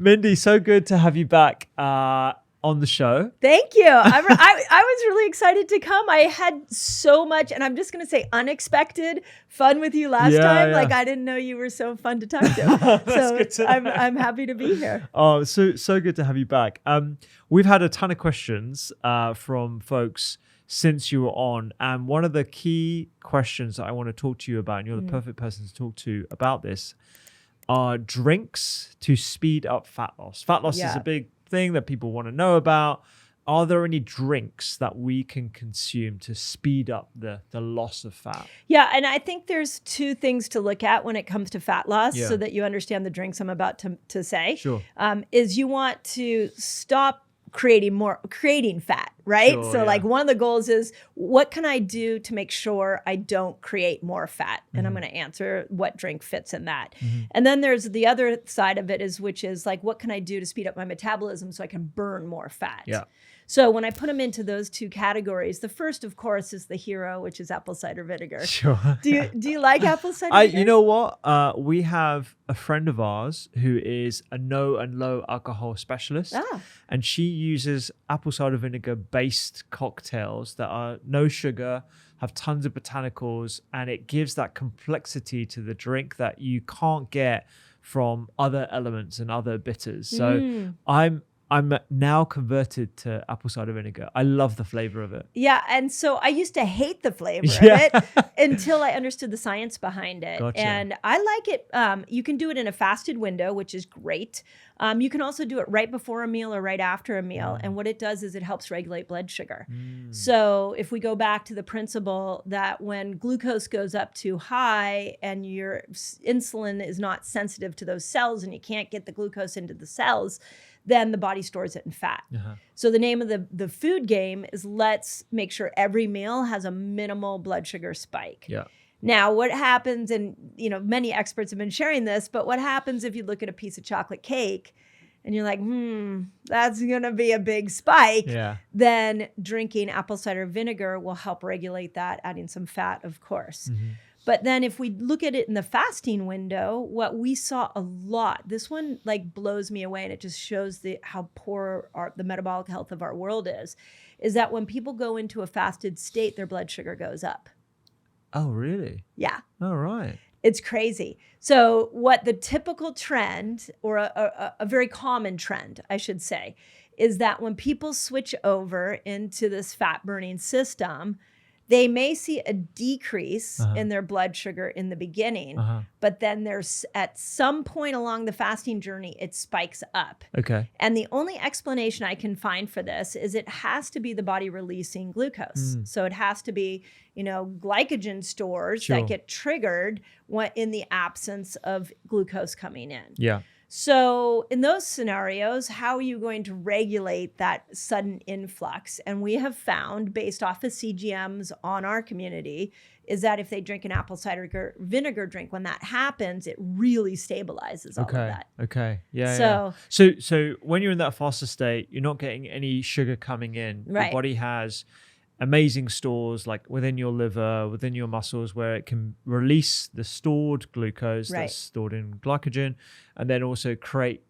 Mindy, so good to have you back on the show. Thank you. I was really excited to come. I had so much, and I'm just going to say unexpected fun with you last time. Yeah. Like, I didn't know you were so fun to talk to. So good to know. I'm happy to be here. Oh, so good to have you back. We've had a ton of questions from folks since you were on. And one of the key questions that I want to talk to you about, and you're the perfect person to talk to about this, are drinks to speed up fat loss. Fat loss is a big thing that people want to know about. Are there any drinks that we can consume to speed up the loss of fat? Yeah, and I think there's two things to look at when it comes to fat loss so that you understand the drinks I'm about to say. Sure. Is you want to stop creating fat, right? Sure, so like one of the goals is, what can I do to make sure I don't create more fat? And I'm going to answer what drink fits in that. And then there's the other side of it which is like, what can I do to speed up my metabolism so I can burn more fat? Yeah. So when I put them into those two categories, the first, of course, is the hero, which is apple cider vinegar. Sure. Do you like apple cider vinegar? You know what? We have a friend of ours who is a no and low alcohol specialist. And she uses apple cider vinegar based cocktails that are no sugar, have tons of botanicals, and it gives that complexity to the drink that you can't get from other elements and other bitters. So I'm now converted to apple cider vinegar. I love the flavor of it. Yeah, and so I used to hate the flavor of it until I understood the science behind it. Gotcha. And I like it. You can do it in a fasted window, which is great. You can also do it right before a meal or right after a meal. And what it does is it helps regulate blood sugar. So if we go back to the principle that when glucose goes up too high and your insulin is not sensitive to those cells and you can't get the glucose into the cells, then the body stores it in fat. So the name of the food game is, let's make sure every meal has a minimal blood sugar spike. Yeah. Now, what happens, and many experts have been sharing this, but what happens if you look at a piece of chocolate cake and you're like, that's going to be a big spike, then drinking apple cider vinegar will help regulate that, adding some fat, of course. But then if we look at it in the fasting window, what we saw a lot, this one like blows me away, and it just shows how poor the metabolic health of our world is that when people go into a fasted state, their blood sugar goes up. Oh, really? Yeah. All right. It's crazy. So what the typical trend, or a very common trend, I should say, is that when people switch over into this fat burning system, they may see a decrease in their blood sugar in the beginning, but then there's at some point along the fasting journey, it spikes up. Okay. And the only explanation I can find for this is it has to be the body releasing glucose. So it has to be, glycogen stores that get triggered in the absence of glucose coming in. Yeah. So in those scenarios, how are you going to regulate that sudden influx? And we have found, based off of CGMs on our community, is that if they drink an apple cider vinegar drink, when that happens, it really stabilizes all of that. Okay. Yeah. So when you're in that faster state, you're not getting any sugar coming in. Right. Your body has amazing stores like within your liver, within your muscles, where it can release the stored glucose that's stored in glycogen, and then also create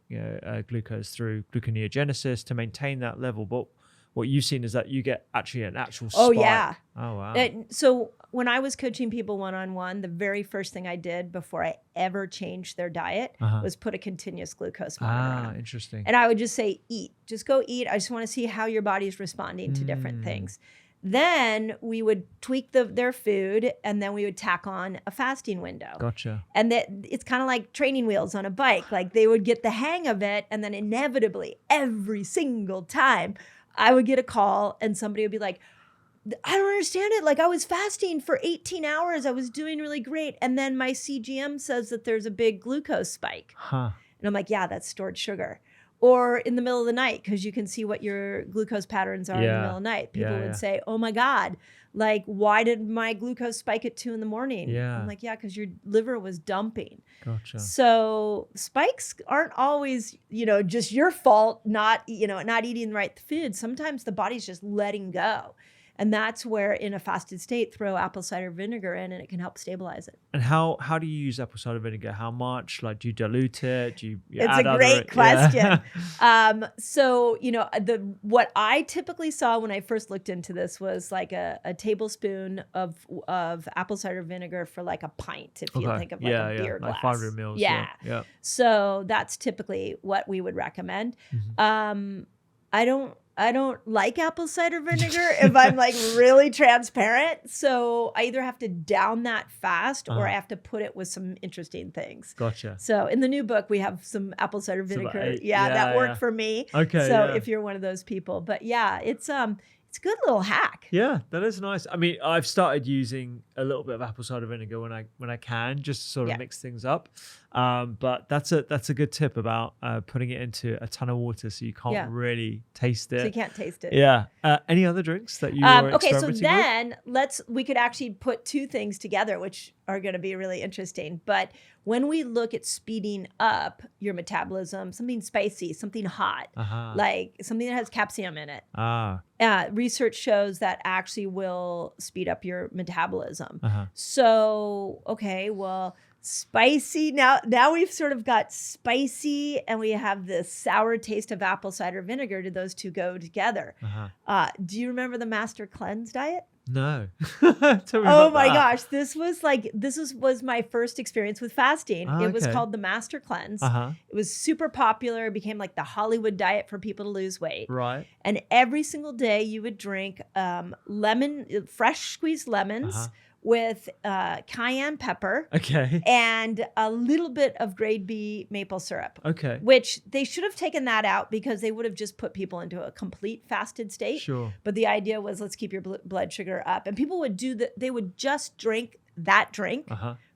glucose through gluconeogenesis to maintain that level. But what you've seen is that you get actually an actual spike. Oh, yeah. Oh, wow. So when I was coaching people one-on-one, the very first thing I did before I ever changed their diet was put a continuous glucose monitor on. Interesting. And I would just say, eat. Just go eat. I just want to see how your body's responding to different things. Then we would tweak their food, and then we would tack on a fasting window. Gotcha. And it's kind of like training wheels on a bike. Like, they would get the hang of it, and then inevitably, every single time, I would get a call, and somebody would be like, I don't understand it. Like, I was fasting for 18 hours. I was doing really great. And then my CGM says that there's a big glucose spike. And I'm like, yeah, that's stored sugar. Or in the middle of the night, because you can see what your glucose patterns are in the middle of the night. People would say, oh my God, like, why did my glucose spike at 2 a.m? I'm like, yeah, because your liver was dumping. Gotcha. So spikes aren't always, just your fault, not eating the right food. Sometimes the body's just letting go. And that's where in a fasted state, throw apple cider vinegar in and it can help stabilize it. And how do you use apple cider vinegar? How much? Like, do you dilute it? Do you It's add a great question. Yeah. So, what I typically saw when I first looked into this was like a tablespoon of apple cider vinegar for like a pint, if you think of like a beer glass. Like 500 mils. Yeah. So that's typically what we would recommend. Mm-hmm. I don't like apple cider vinegar if I'm like really transparent. So I either have to down that fast or I have to put it with some interesting things. Gotcha. So in the new book, we have some apple cider vinegar. That worked for me. Okay. So if you're one of those people, but it's a good little hack. Yeah, that is nice. I mean, I've started using a little bit of apple cider vinegar when I can, just to sort of mix things up. But that's a good tip about putting it into a ton of water so you can't really taste it. So you can't taste it. Yeah. Any other drinks that you were experimenting so then we could actually put two things together, which are going to be really interesting. But when we look at speeding up your metabolism, something spicy, something hot, like something that has capsaicin in it, research shows that actually will speed up your metabolism. So, spicy. Now we've sort of got spicy and we have this sour taste of apple cider vinegar. Did those two go together? Do you remember the Master Cleanse diet? No. Oh my gosh. This was my first experience with fasting. It was called the Master Cleanse. It was super popular. It became like the Hollywood diet for people to lose weight. Right. And every single day you would drink fresh squeezed lemons with cayenne pepper. Okay. And a little bit of grade B maple syrup. Okay. Which they should have taken that out because they would have just put people into a complete fasted state. Sure. But the idea was let's keep your blood sugar up. And people would they would just drink that drink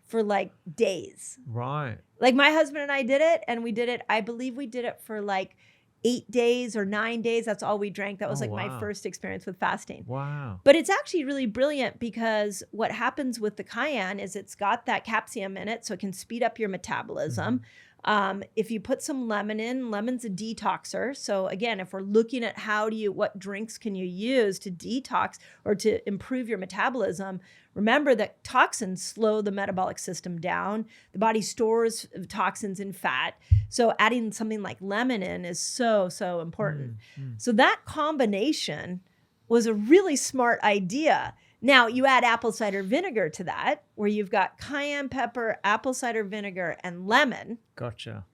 for like days. Right. Like my husband and I did it, and I believe we did it for like 8 days or 9 days. That's all we drank. That was my first experience with fasting. Wow. But it's actually really brilliant because what happens with the cayenne is it's got that capsaicin in it, so it can speed up your metabolism. If you put some lemon in, lemon's a detoxer. So again, if we're looking at what drinks can you use to detox or to improve your metabolism, remember that toxins slow the metabolic system down. The body stores toxins in fat. So adding something like lemon in is so, so important. So that combination was a really smart idea. Now, you add apple cider vinegar to that, where you've got cayenne pepper, apple cider vinegar, and lemon. Gotcha.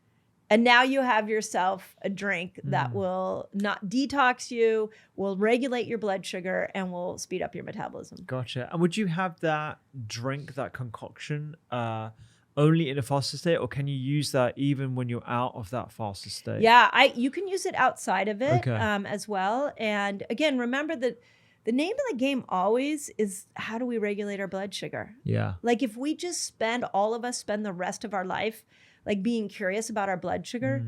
And now you have yourself a drink that will not detox you, will regulate your blood sugar, and will speed up your metabolism. Gotcha. And would you have that drink, that concoction, only in a fasted state, or can you use that even when you're out of that fasted state? Yeah, you can use it outside of it as well. And again, remember that the name of the game always is how do we regulate our blood sugar? Yeah. Like if we just all of us spend the rest of our life like being curious about our blood sugar,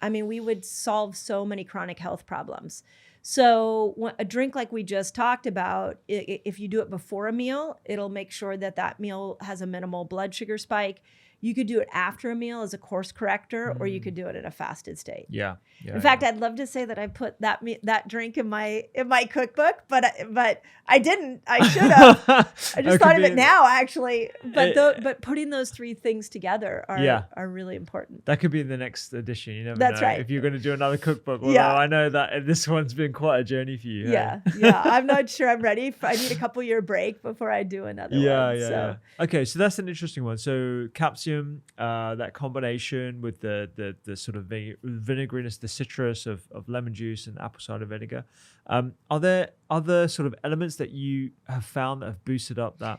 I mean, we would solve so many chronic health problems. So a drink like we just talked about, if you do it before a meal, it'll make sure that meal has a minimal blood sugar spike. You could do it after a meal as a course corrector, or you could do it in a fasted state. Yeah. In fact, I'd love to say that I put that drink in my cookbook, but I didn't. I should have. I just thought of it now, actually. But putting those three things together are really important. That could be in the next edition. You never That's know right. If you're going to do another cookbook. Although I know that this one's been quite a journey for you. Yeah. I'm not sure I'm ready. I need a couple-year break before I do another one. Yeah. Okay, so that's an interesting one. So capsaicin, that combination with the sort of vinegariness, the citrus of lemon juice and apple cider vinegar. Are there other sort of elements that you have found that have boosted up the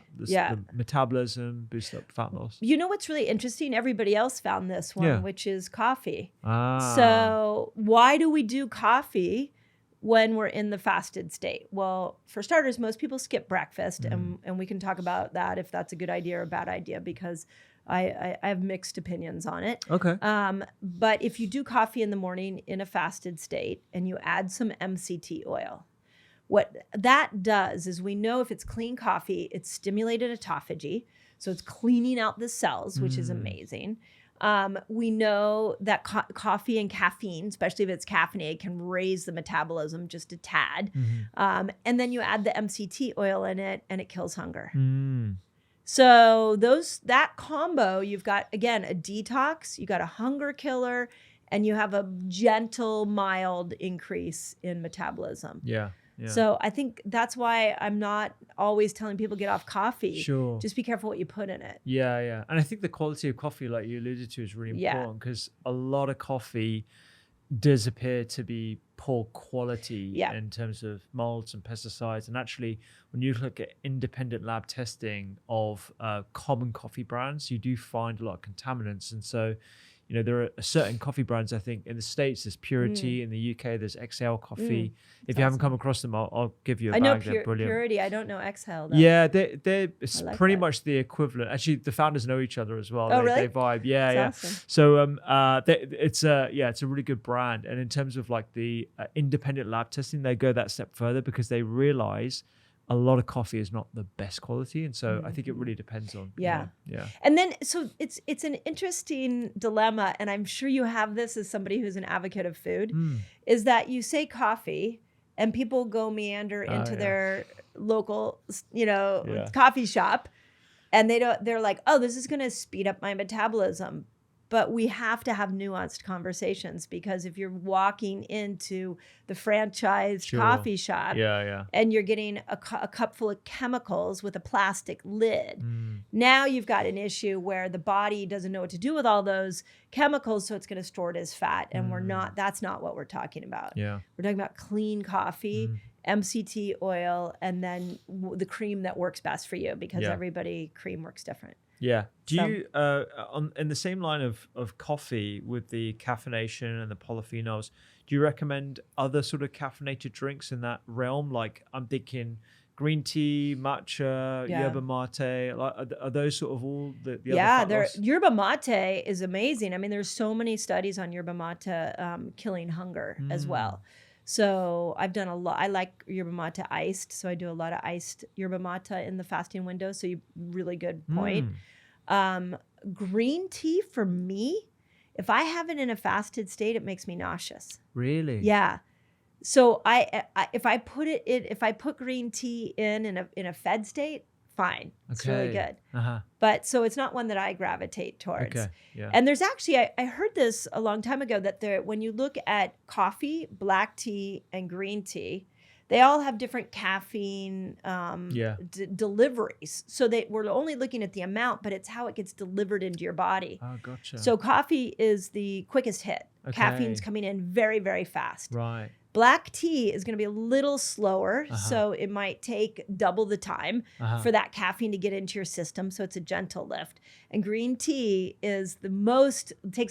metabolism, boosted up fat loss? You know what's really interesting? Everybody else found this one, which is coffee. So why do we do coffee when we're in the fasted state? Well, for starters, most people skip breakfast, and we can talk about that if that's a good idea or a bad idea, because I have mixed opinions on it. Okay. But if you do coffee in the morning in a fasted state and you add some MCT oil, what that does is we know if it's clean coffee, it's stimulated autophagy. So it's cleaning out the cells, which is amazing. We know that coffee and caffeine, especially if it's caffeinated, can raise the metabolism just a tad. And then you add the MCT oil in it and it kills hunger. So that combo, you've got, again, a detox, you got a hunger killer, and you have a gentle, mild increase in metabolism. Yeah. So I think that's why I'm not always telling people get off coffee. Sure. Just be careful what you put in it. Yeah. And I think the quality of coffee, like you alluded to, is really important because a lot of coffee does appear to be poor quality in terms of molds and pesticides. And actually, when you look at independent lab testing of common coffee brands, you do find a lot of contaminants. And so, there are certain coffee brands, I think, in the States, there's Purity. In the UK, there's Exhale Coffee. If you haven't come across them, I'll give you a bag. I know They're brilliant. Purity. I don't know Exhale, though. Yeah, they're pretty much the equivalent. Actually, the founders know each other as well. Really? They vibe. Yeah. That's awesome. So it's a really good brand. And in terms of like the independent lab testing, they go that step further because they realize a lot of coffee is not the best quality. And so I think it really depends on. Yeah. Yeah. And then, so it's an interesting dilemma. And I'm sure you have this as somebody who's an advocate of food, is that you say coffee and people go meander into their local, coffee shop. And they're like, oh, this is going to speed up my metabolism. But we have to have nuanced conversations because if you're walking into the franchised coffee shop and you're getting a cup full of chemicals with a plastic lid, now you've got an issue where the body doesn't know what to do with all those chemicals, so it's going to store it as fat. And that's not what we're talking about. Yeah. We're talking about clean coffee, MCT oil, and then the cream that works best for you because cream works different. Yeah. Do you in the same line of coffee with the caffeination and the polyphenols, do you recommend other sort of caffeinated drinks in that realm? Like I'm thinking green tea, matcha, yerba mate. Are those sort of all the other fat loss? Yerba mate is amazing. I mean, there's so many studies on yerba mate killing hunger as well. So I've done a lot. I like yerba mate iced. So I do a lot of iced yerba mate in the fasting window. So really good point. Green tea for me, if I have it in a fasted state, it makes me nauseous. Really? Yeah. So if I put green tea in a fed state, fine. It's really good. But so it's not one that I gravitate towards. Okay. Yeah. And there's actually, I heard this a long time ago that when you look at coffee, black tea, and green tea, they all have different caffeine deliveries. So we're only looking at the amount, but it's how it gets delivered into your body. Oh, gotcha. So coffee is the quickest hit. Okay. Caffeine's coming in very, very fast. Right. Black tea is going to be a little slower, so it might take double the time for that caffeine to get into your system, so it's a gentle lift. And green tea takes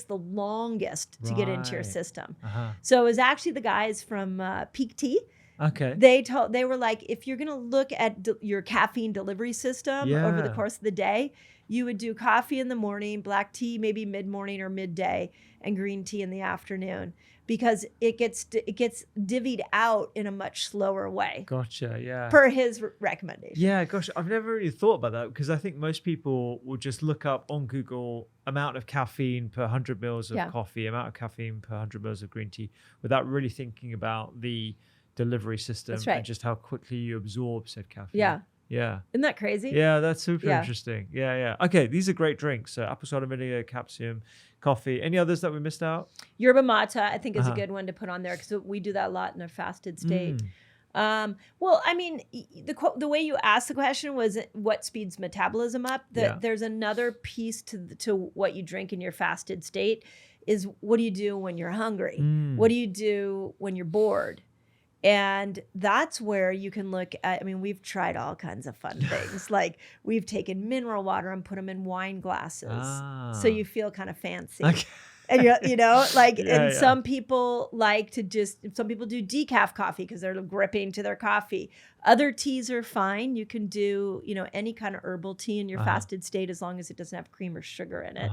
the longest to get into your system. So it was actually the guys from Peak Tea. Okay. They were like, if you're going to look at your caffeine delivery system over the course of the day, you would do coffee in the morning, black tea maybe mid-morning or midday, and green tea in the afternoon, because it gets divvied out in a much slower way. Gotcha, yeah. Per his recommendation. Yeah, gosh, I've never really thought about that because I think most people will just look up on Google amount of caffeine per 100 mils of coffee, amount of caffeine per 100 mils of green tea, without really thinking about the delivery system and just how quickly you absorb said caffeine. Yeah. Yeah. Isn't that crazy? Yeah, that's super interesting. Yeah. Okay, these are great drinks. So apple cider vinegar, capsium, coffee. Any others that we missed out? Yerba mate, I think, is a good one to put on there because we do that a lot in a fasted state. Well, I mean, the way you asked the question was what speeds metabolism up. There's another piece to what you drink in your fasted state is what do you do when you're hungry? What do you do when you're bored? And that's where you can look at, I mean, we've tried all kinds of fun things. Like we've taken mineral water and put them in wine glasses. So you feel kind of fancy. Okay. And some people some people do decaf coffee because they're gripping to their coffee. Other teas are fine. You can do, any kind of herbal tea in your fasted state as long as it doesn't have cream or sugar in it.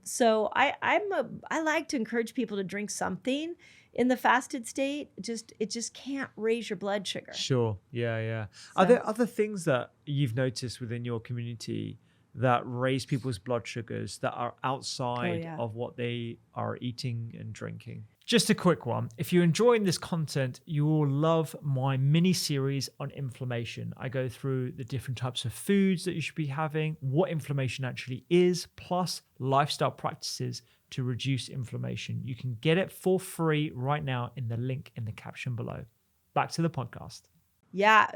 So I like to encourage people to drink something in the fasted state. It just can't raise your blood sugar. Sure. Yeah. So. Are there other things that you've noticed within your community that raise people's blood sugars that are outside of what they are eating and drinking. Just a quick one. If you're enjoying this content, you will love my mini series on inflammation. I go through the different types of foods that you should be having, what inflammation actually is, plus lifestyle practices to reduce inflammation. You can get it for free right now in the link in the caption below. Back to the podcast. Yeah,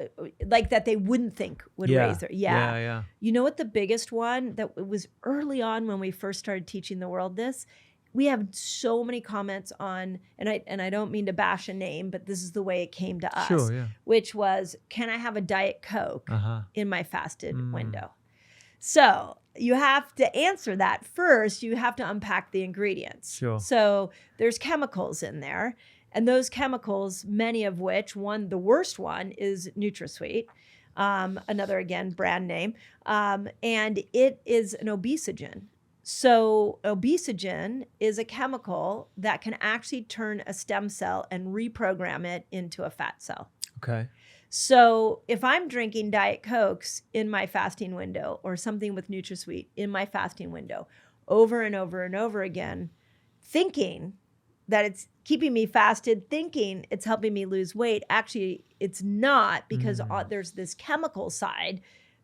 like that they wouldn't think would raise their... Yeah. You know what the biggest one that was early on when we first started teaching the world this? We have so many comments on, and I don't mean to bash a name, but this is the way it came to us, which was, can I have a Diet Coke in my fasted window? So you have to answer that first. You have to unpack the ingredients. Sure. So there's chemicals in there. And those chemicals, many of which, the worst one is NutraSweet, another, again, brand name, and it is an obesogen. So obesogen is a chemical that can actually turn a stem cell and reprogram it into a fat cell. Okay. So if I'm drinking Diet Cokes in my fasting window or something with NutraSweet in my fasting window over and over and over again, thinking that it's keeping me fasted, thinking it's helping me lose weight. Actually, it's not, because there's this chemical side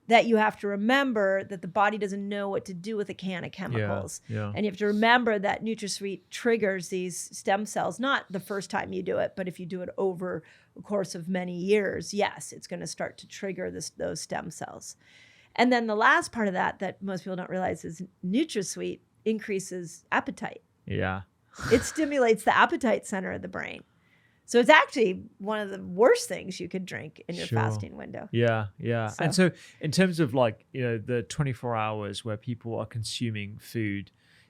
that you have to remember, that the body doesn't know what to do with a can of chemicals. Yeah. And you have to remember that NutraSweet triggers these stem cells, not the first time you do it, but if you do it over a course of many years, yes, it's going to start to trigger those stem cells. And then the last part of that most people don't realize is NutraSweet increases appetite. Yeah. It stimulates the appetite center of the brain. So it's actually one of the worst things you could drink in your fasting window. Yeah. And so in terms of the 24 hours where people are consuming food,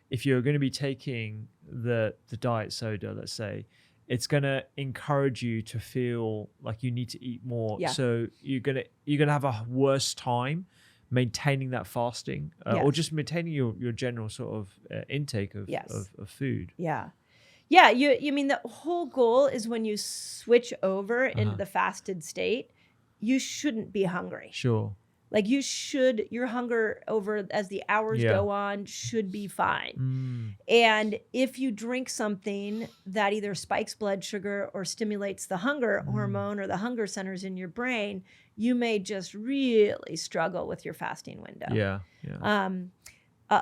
if you're going to be taking the diet soda, let's say, it's going to encourage you to feel like you need to eat more. Yeah. So you're going to have a worse time maintaining that fasting or just maintaining your general sort of intake of food. Yeah. You mean the whole goal is when you switch over into the fasted state, you shouldn't be hungry. Sure. Like your hunger over as the hours go on should be fine. And if you drink something that either spikes blood sugar or stimulates the hunger hormone or the hunger centers in your brain, you may just really struggle with your fasting window. Yeah.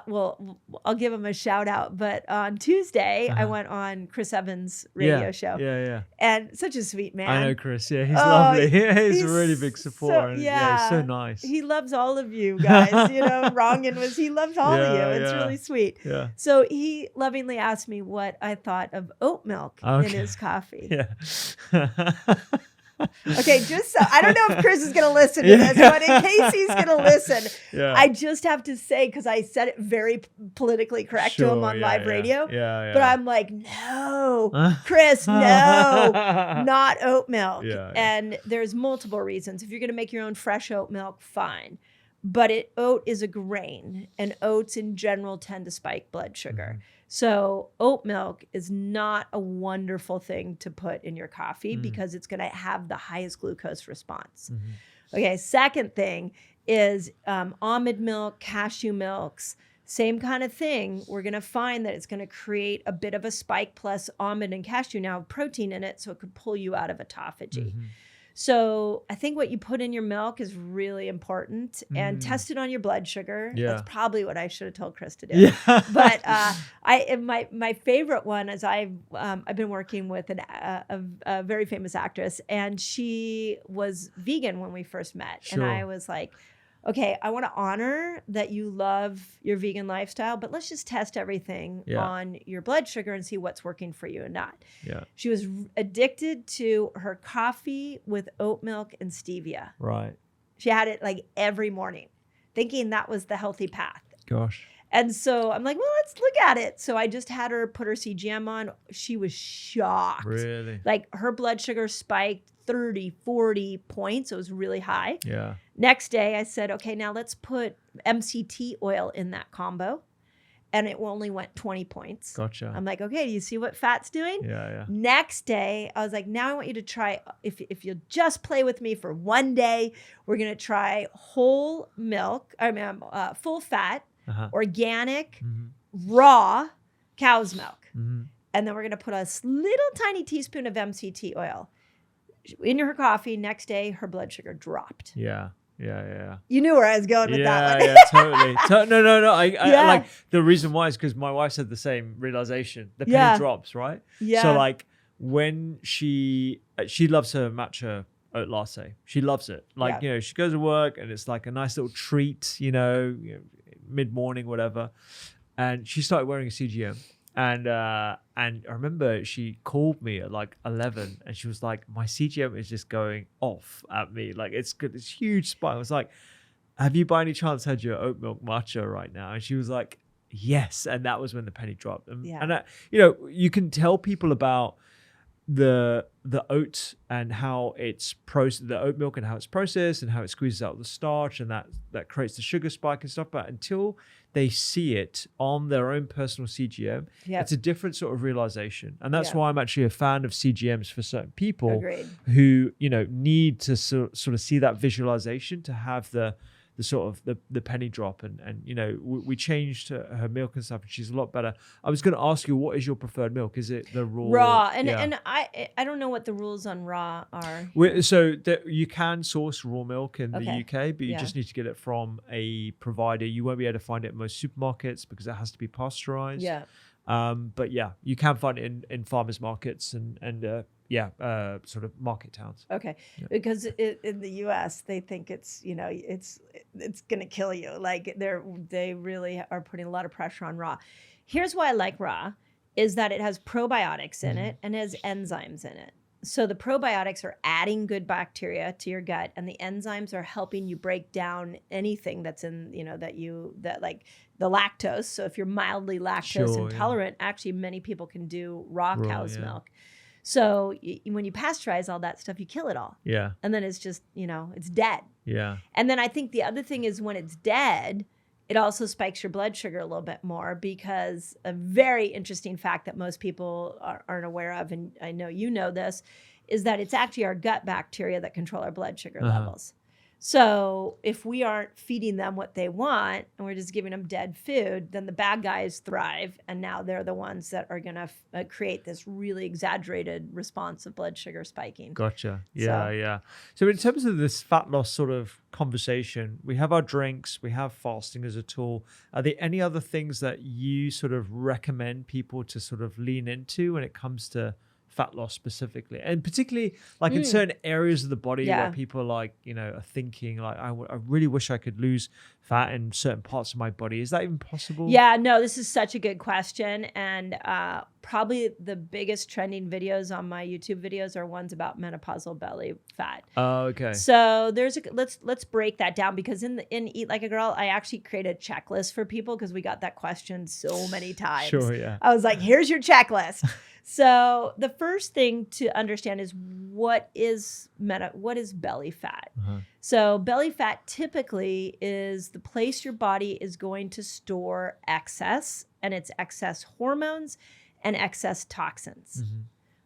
Well, I'll give him a shout out. But on Tuesday, I went on Chris Evans' radio show. Yeah. And such a sweet man. I know Chris. Yeah, he's lovely. He's a really big supporter. He's so nice. He loves all of you guys. Rangan he loves all of you. It's really sweet. Yeah. So he lovingly asked me what I thought of oat milk in his coffee. Yeah. Okay, just so I don't know if Chris is going to listen to this, but in case he's going to listen, I just have to say, because I said it very politically correct to him on live radio, but I'm like, no, Chris, no, not oat milk. And there's multiple reasons. If you're going to make your own fresh oat milk, fine. But oat is a grain, and oats in general tend to spike blood sugar. So oat milk is not a wonderful thing to put in your coffee because it's going to have the highest glucose response. Okay, second thing is almond milk, cashew milks, same kind of thing. We're going to find that it's going to create a bit of a spike, plus almond and cashew now have protein in it, so it could pull you out of autophagy. So I think what you put in your milk is really important, and test it on your blood sugar. That's probably what I should have told Chris to do. But my favorite one is I've been working with a very famous actress, and she was vegan when we first met. And I was like, okay, I want to honor that you love your vegan lifestyle, but let's just test everything on your blood sugar and see what's working for you and not. She was addicted to her coffee with oat milk and stevia. Right. She had it like every morning, thinking that was the healthy path. Gosh. And so I'm like, well, let's look at it. So I just had her put her CGM on. She was shocked. Really? Like her blood sugar spiked 30, 40 points. It was really high. Yeah. Next day I said, okay, now let's put MCT oil in that combo. and it only went 20 points. Gotcha. I'm like, okay, do you see what fat's doing? Yeah. Next day, I was like, now I want you to try, if you'll just play with me for one day, we're going to try whole milk, full fat, organic, raw cow's milk. And then we're going to put a little tiny teaspoon of MCT oil in her coffee. Next day, her blood sugar dropped. Yeah. You knew where I was going with that one. Yeah, totally. No. I like the reason why is because my wife said the same realization. The penny drops, right? Yeah. So like when she loves her matcha oat latte. She loves it. Like, you know, she goes to work and it's like a nice little treat, you know mid-morning, whatever. And she started wearing a CGM. And I remember she called me at like 11 and she was like, my CGM is just going off at me. Like it's good. It's huge spike. I was like, have you by any chance had your oat milk matcha right now? And she was like, yes. And that was when the penny dropped. And you know, you can tell people about the oat and how it's processed, the oat milk and how it's processed and how it squeezes out the starch and that creates the sugar spike and stuff. But until they see it on their own personal CGM, it's a different sort of realization. And that's why I'm actually a fan of CGMs for certain people who, you know, need to sort of see that visualization to have the sort of the penny drop. And you know, we changed her milk and stuff and she's a lot better. I was going to ask you, what is your preferred milk? Is it the raw? And I don't know what the rules on raw are. So you can source raw milk in the UK, but you just need to get it from a provider. You won't be able to find it in most supermarkets because it has to be pasteurized. But yeah, you can find it in farmers markets and sort of market towns. Because in the US they think it's, you know, it's gonna kill you. Like they really are putting a lot of pressure on raw. Here's why I like raw is that it has probiotics in it and has enzymes in it. So the probiotics are adding good bacteria to your gut, and the enzymes are helping you break down anything that's in, you know, that like the lactose. So if you're mildly lactose intolerant, actually many people can do raw cow's milk. So when you pasteurize all that stuff, you kill it all. And then it's just, you know, it's dead. And then I think the other thing is when it's dead, it also spikes your blood sugar a little bit more, because a very interesting fact that most people aren't aware of, and I know you know this, is that it's actually our gut bacteria that control our blood sugar levels. So if we aren't feeding them what they want and we're just giving them dead food, then the bad guys thrive. And now they're the ones that are going to create this really exaggerated response of blood sugar spiking. Gotcha. Yeah. So in terms of this fat loss sort of conversation, we have our drinks, we have fasting as a tool. Are there any other things that you sort of recommend people to sort of lean into when it comes to fat loss specifically, and particularly like in certain areas of the body where people like, you know, are thinking like, I really wish I could lose fat in certain parts of my body. Is that even possible? Yeah, no, this is such a good question. And probably the biggest trending videos on my YouTube videos are ones about menopausal belly fat. Oh, okay. So let's break that down, because in Eat Like a Girl, I actually created a checklist for people because we got that question so many times. Sure, yeah. I was like, here's your checklist. So the first thing to understand is what is belly fat? So belly fat typically is the place your body is going to store excess, and it's excess hormones and excess toxins.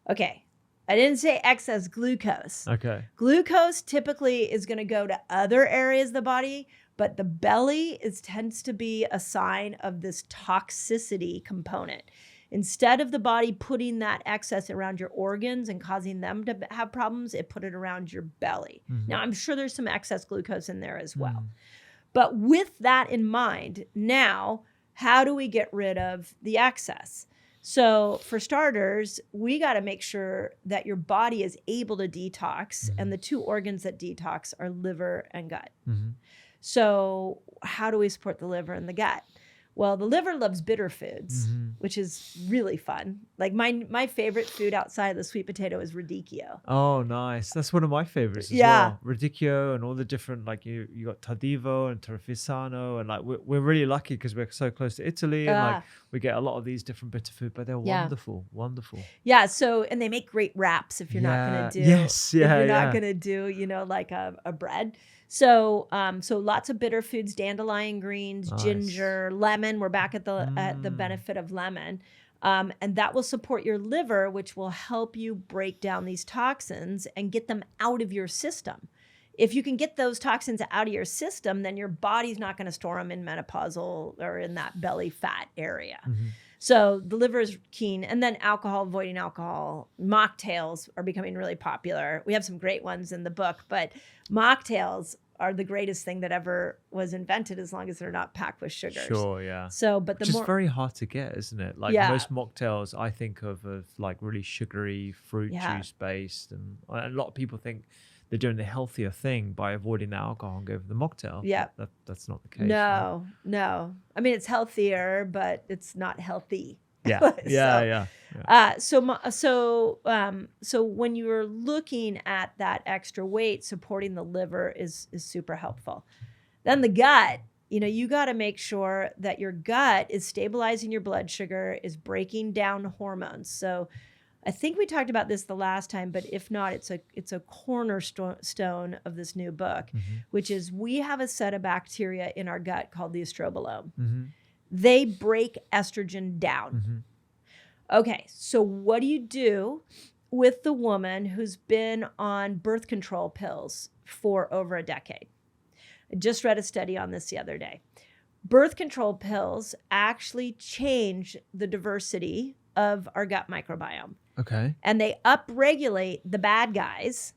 Okay. I didn't say excess glucose. Okay. Glucose typically is going to go to other areas of the body, but the belly tends to be a sign of this toxicity component. Instead of the body putting that excess around your organs and causing them to have problems, it put it around your belly. Now, I'm sure there's some excess glucose in there as well. But with that in mind, now, how do we get rid of the excess? So for starters, we got to make sure that your body is able to detox, and the two organs that detox are liver and gut. So how do we support the liver and the gut? Well, the liver loves bitter foods, which is really fun. Like my favorite food outside of the sweet potato is radicchio. Oh, nice. That's one of my favorites as well. Radicchio and all the different, like you got Tardivo and Torrefisano, and like we're really lucky because we're so close to Italy, and like we get a lot of these different bitter food, but they're wonderful. Yeah. So, and they make great wraps if you're not going to do, if you're not going to do, you know, like a bread. So, so lots of bitter foods, dandelion greens, ginger, lemon. We're back at the benefit of lemon. And that will support your liver, which will help you break down these toxins and get them out of your system. If you can get those toxins out of your system, then your body's not going to store them in menopausal or in that belly fat area. Mm-hmm. So the liver is keen. And then alcohol, avoiding alcohol. Mocktails are becoming really popular. We have some great ones in the book, but mocktails are the greatest thing that ever was invented, as long as they're not packed with sugars. Sure, yeah. So, but Which is very hard to get, isn't it? Like most mocktails, I think of like really sugary, fruit juice based, and a lot of people think they're doing the healthier thing by avoiding the alcohol and go for the mocktail. Yeah, that's not the case. No, right? No. I mean, it's healthier, but it's not healthy. Yeah. So when you're looking at that extra weight, supporting the liver is super helpful. Then the gut, you got to make sure that your gut is stabilizing your blood sugar, is breaking down hormones. So I think we talked about this the last time, but if not, it's a cornerstone of this new book, which is we have a set of bacteria in our gut called the estrobolome. Mm-hmm. They break estrogen down. Mm-hmm. Okay, so what do you do with the woman who's been on birth control pills for over a decade? I just read a study on this the other day. Birth control pills actually change the diversity of our gut microbiome. Okay. And they upregulate the bad guys,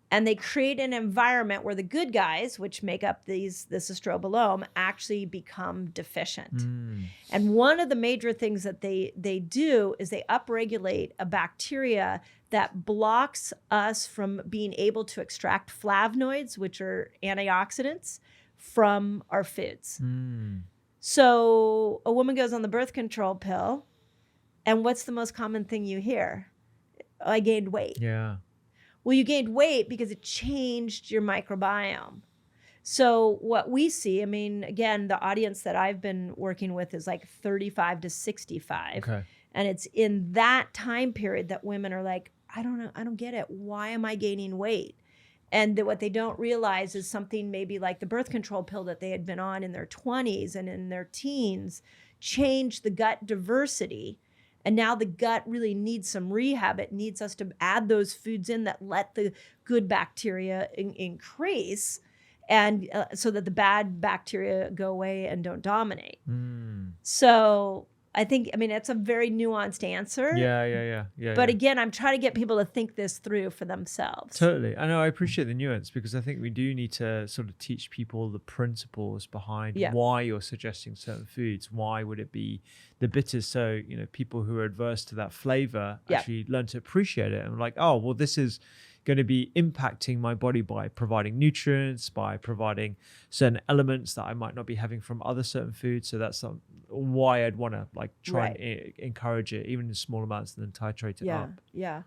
and they create an environment where the good guys, which make up this estrobolome, actually become deficient. Mm. And one of the major things that they do is they upregulate a bacteria that blocks us from being able to extract flavonoids, which are antioxidants, from our foods. Mm. So a woman goes on the birth control pill, and what's the most common thing you hear? I gained weight. Yeah. Well, you gained weight because it changed your microbiome. So what we see, I mean, again, the audience that I've been working with is like 35 to 65. Okay. And it's in that time period that women are like, I don't know, I don't get it. Why am I gaining weight? And what they don't realize is something maybe like the birth control pill that they had been on in their 20s and in their teens changed the gut diversity. And now the gut really needs some rehab. It needs us to add those foods in that let the good bacteria increase, and so that the bad bacteria go away and don't dominate. Mm. So I think, it's a very nuanced answer. Yeah. But again, I'm trying to get people to think this through for themselves. Totally. I know. I appreciate the nuance, because I think we do need to sort of teach people the principles behind why you're suggesting certain foods. Why would it be the bitters? So, people who are adverse to that flavor actually learn to appreciate it and like, oh, well, this is going to be impacting my body by providing nutrients, by providing certain elements that I might not be having from other certain foods. So that's why I'd want to like try and encourage it, even in small amounts, and then titrate it up. Yeah.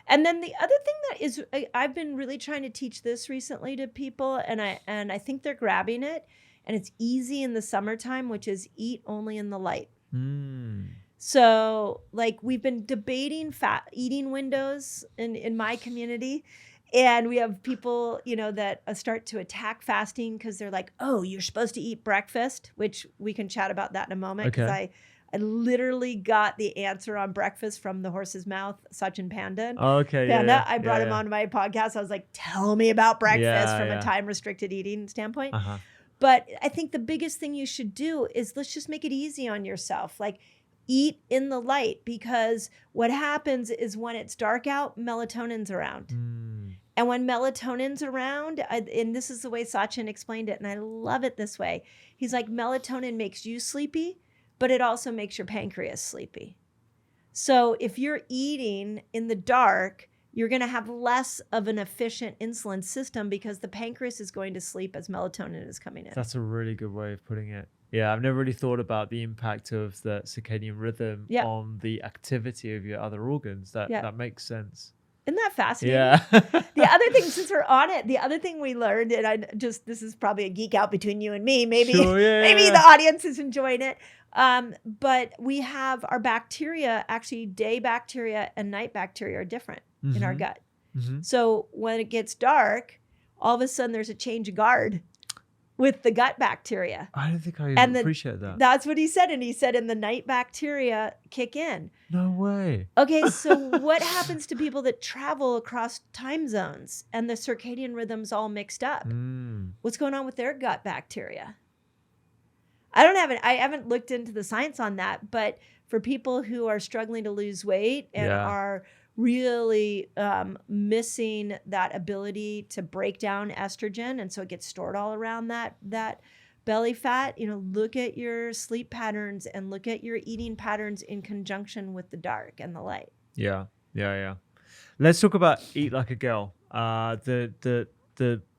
And then the other thing that is, I've been really trying to teach this recently to people, and I think they're grabbing it, and it's easy in the summertime, which is eat only in the light. Mm. So like we've been debating fat eating windows in my community, and we have people, that start to attack fasting because they're like, oh, you're supposed to eat breakfast, which we can chat about that in a moment, because I literally got the answer on breakfast from the horse's mouth, Sachin Panda. Oh, okay. Panda. I brought him on my podcast. I was like, tell me about breakfast from a time restricted eating standpoint. Uh-huh. But I think the biggest thing you should do is let's just make it easy on yourself. Like, eat in the light, because what happens is when it's dark out, melatonin's around. Mm. And when melatonin's around, and this is the way Sachin explained it, and I love it this way. He's like, melatonin makes you sleepy, but it also makes your pancreas sleepy. So if you're eating in the dark, you're going to have less of an efficient insulin system, because the pancreas is going to sleep as melatonin is coming in. That's a really good way of putting it. Yeah, I've never really thought about the impact of the circadian rhythm on the activity of your other organs. That makes sense. Isn't that fascinating? Yeah. The other thing, since we're on it, the other thing we learned, and this is probably a geek out between you and me. Maybe the audience is enjoying it. But we have our bacteria, actually day bacteria and night bacteria are different in our gut. Mm-hmm. So when it gets dark, all of a sudden there's a change of guard with the gut bacteria. I don't think I appreciate that. That's what he said. And he said, and the night bacteria kick in. No way. Okay, so what happens to people that travel across time zones and the circadian rhythms all mixed up? What's going on with their gut bacteria? I haven't looked into the science on that, but for people who are struggling to lose weight and are really missing that ability to break down estrogen, and so it gets stored all around that belly fat, look at your sleep patterns and look at your eating patterns in conjunction with the dark and the light. Yeah. Let's talk about Eat Like a Girl. The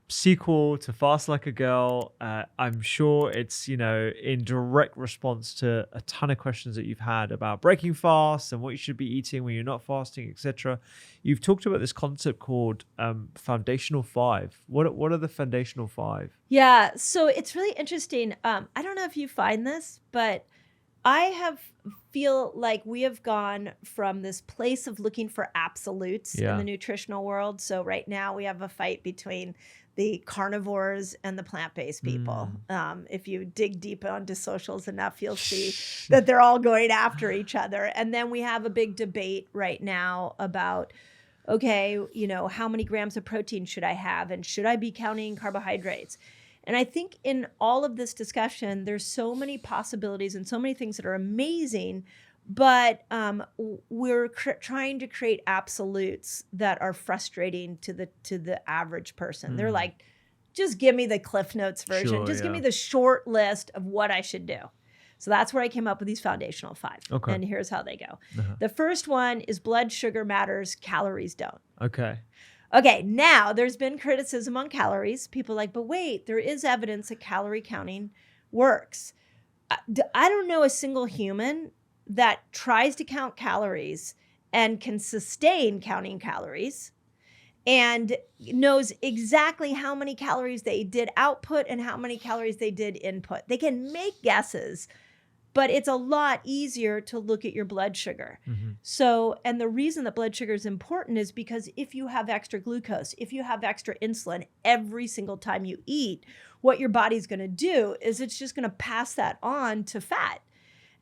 sequel to Fast Like a Girl. I'm sure it's, in direct response to a ton of questions that you've had about breaking fast and what you should be eating when you're not fasting, etc. You've talked about this concept called foundational 5. What are the foundational 5? Yeah, so it's really interesting. I don't know if you find this, but I feel like we have gone from this place of looking for absolutes in the nutritional world. So right now we have a fight between the carnivores and the plant-based people. If you dig deep onto socials enough, you'll see that they're all going after each other. And then we have a big debate right now about, okay, how many grams of protein should I have? And should I be counting carbohydrates? And I think in all of this discussion, there's so many possibilities and so many things that are amazing, but we're trying to create absolutes that are frustrating to the average person. They're like, just give me the Cliff Notes version. Give me the short list of what I should do. So that's where I came up with these foundational 5. Okay. And here's how they go. The first one is blood sugar matters, calories don't. Okay, now there's been criticism on calories. People are like, but wait, there is evidence that calorie counting works. I don't know a single human that tries to count calories and can sustain counting calories and knows exactly how many calories they did output and how many calories they did input. They can make guesses, but it's a lot easier to look at your blood sugar. So, and the reason that blood sugar is important is because if you have extra glucose, if you have extra insulin every single time you eat, what your body's going to do is it's just going to pass that on to fat.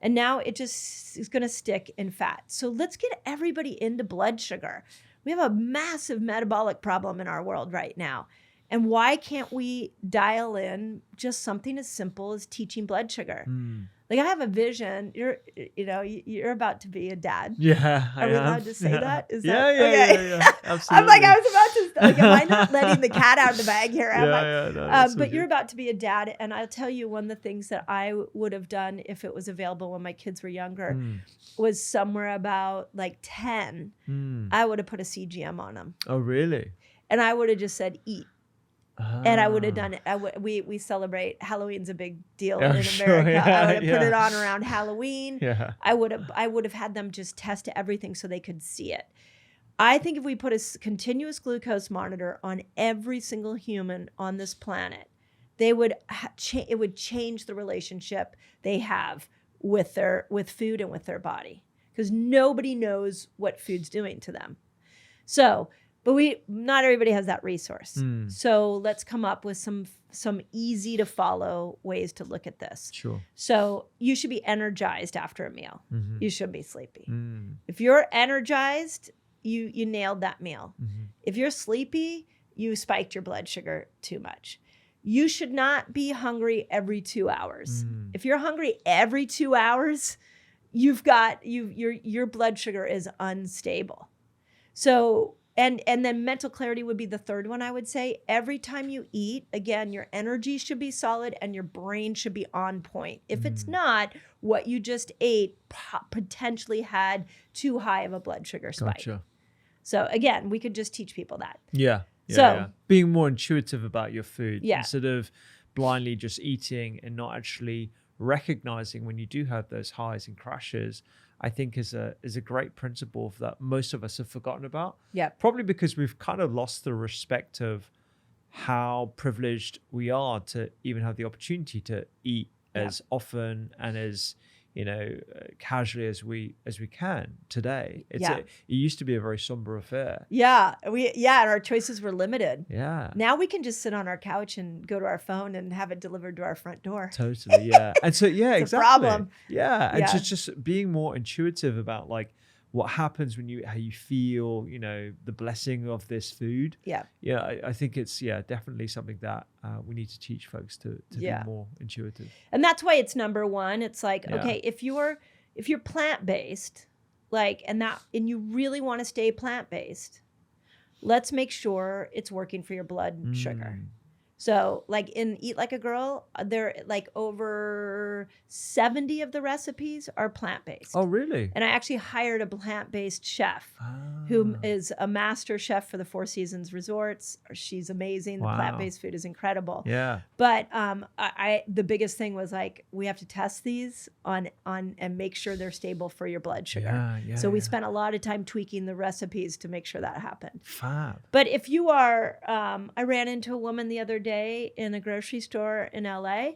And now it just is going to stick in fat. So let's get everybody into blood sugar. We have a massive metabolic problem in our world right now. And why can't we dial in just something as simple as teaching blood sugar? Like I have a vision. You're about to be a dad. Yeah, Are we allowed to say that? Is yeah, that okay? Yeah. Absolutely. I'm like, I was about to. Like, am I not letting the cat out of the bag here? But you're about to be a dad, and I'll tell you one of the things that I would have done if it was available when my kids were younger was somewhere about like 10. I would have put a CGM on them. Oh, really? And I would have just said eat. And I would have done it. We celebrate Halloween's a big deal in America. Sure, yeah, I would have put it on around Halloween. Yeah. I would have had them just test everything so they could see it. I think if we put a continuous glucose monitor on every single human on this planet, it would change the relationship they have with food and with their body, because nobody knows what food's doing to them. So. But not everybody has that resource. So let's come up with some easy to follow ways to look at this. Sure. So you should be energized after a meal. You shouldn't be sleepy. If you're energized, you nailed that meal. If you're sleepy, you spiked your blood sugar too much. You should not be hungry every 2 hours. If you're hungry every 2 hours, your blood sugar is unstable. So. And then mental clarity would be the third one, I would say. Every time you eat, again, your energy should be solid and your brain should be on point. If it's not, what you just ate potentially had too high of a blood sugar spike. Gotcha. So again, we could just teach people that. Yeah. Being more intuitive about your food instead of blindly just eating and not actually recognizing when you do have those highs and crashes, I think is a great principle that most of us have forgotten about. Yeah. Probably because we've kind of lost the respect of how privileged we are to even have the opportunity to eat as often and as, casually as we can today. It used to be a very somber affair. Yeah. And our choices were limited. Yeah. Now we can just sit on our couch and go to our phone and have it delivered to our front door. Totally. Yeah. And so, yeah, it's exactly. a problem. Yeah. And just being more intuitive about like what happens how you feel, the blessing of this food. Yeah. Yeah. I think it's, definitely something that we need to teach folks to be more intuitive. And that's why it's number one. It's like, okay, if you're plant-based, like, and you really want to stay plant-based, let's make sure it's working for your blood sugar. So like in Eat Like a Girl, there like over 70 of the recipes are plant-based. Oh, really? And I actually hired a plant-based chef who is a master chef for the Four Seasons Resorts. She's amazing. The plant-based food is incredible. Yeah. But the biggest thing was like, we have to test these on and make sure they're stable for your blood sugar. So we spent a lot of time tweaking the recipes to make sure that happened. Fab. But if you are, I ran into a woman the other day in a grocery store in LA,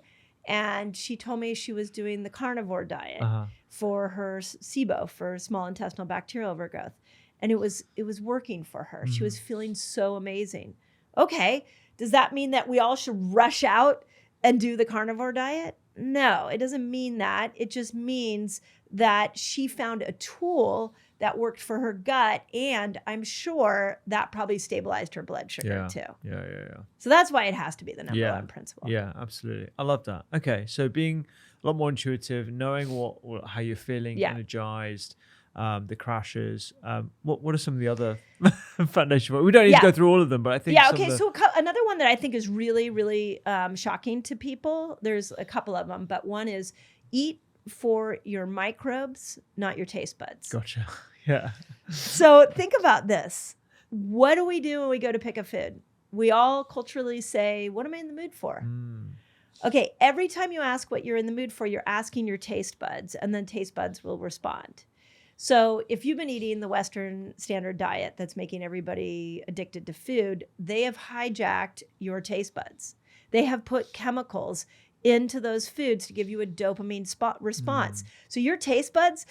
and she told me she was doing the carnivore diet for her SIBO, for small intestinal bacterial overgrowth. And it was working for her. She was feeling so amazing. Okay. Does that mean that we all should rush out and do the carnivore diet? No, it doesn't mean that. It just means that she found a tool that worked for her gut, and I'm sure that probably stabilized her blood sugar too. Yeah. So that's why it has to be the number one principle. Yeah, absolutely. I love that. Okay, so being a lot more intuitive, knowing how you're feeling, energized, the crashes. What are some of the other foundation? We don't need to go through all of them, but I think So another one that I think is really, really shocking to people. There's a couple of them, but one is eat for your microbes, not your taste buds. Gotcha. Yeah. So think about this. What do we do when we go to pick a food? We all culturally say, what am I in the mood for? Okay, every time you ask what you're in the mood for, you're asking your taste buds, and then taste buds will respond. So if you've been eating the Western standard diet that's making everybody addicted to food, they have hijacked your taste buds. They have put chemicals into those foods to give you a dopamine response. So your taste buds,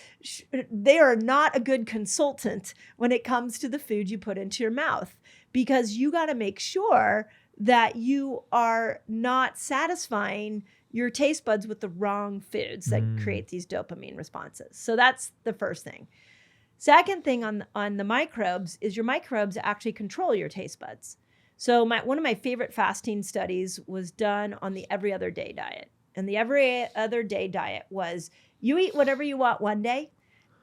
they are not a good consultant when it comes to the food you put into your mouth, because you got to make sure that you are not satisfying your taste buds with the wrong foods that create these dopamine responses. So that's the first thing. Second thing on the microbes is your microbes actually control your taste buds. So one of my favorite fasting studies was done on the every other day diet. And the every other day diet was you eat whatever you want one day,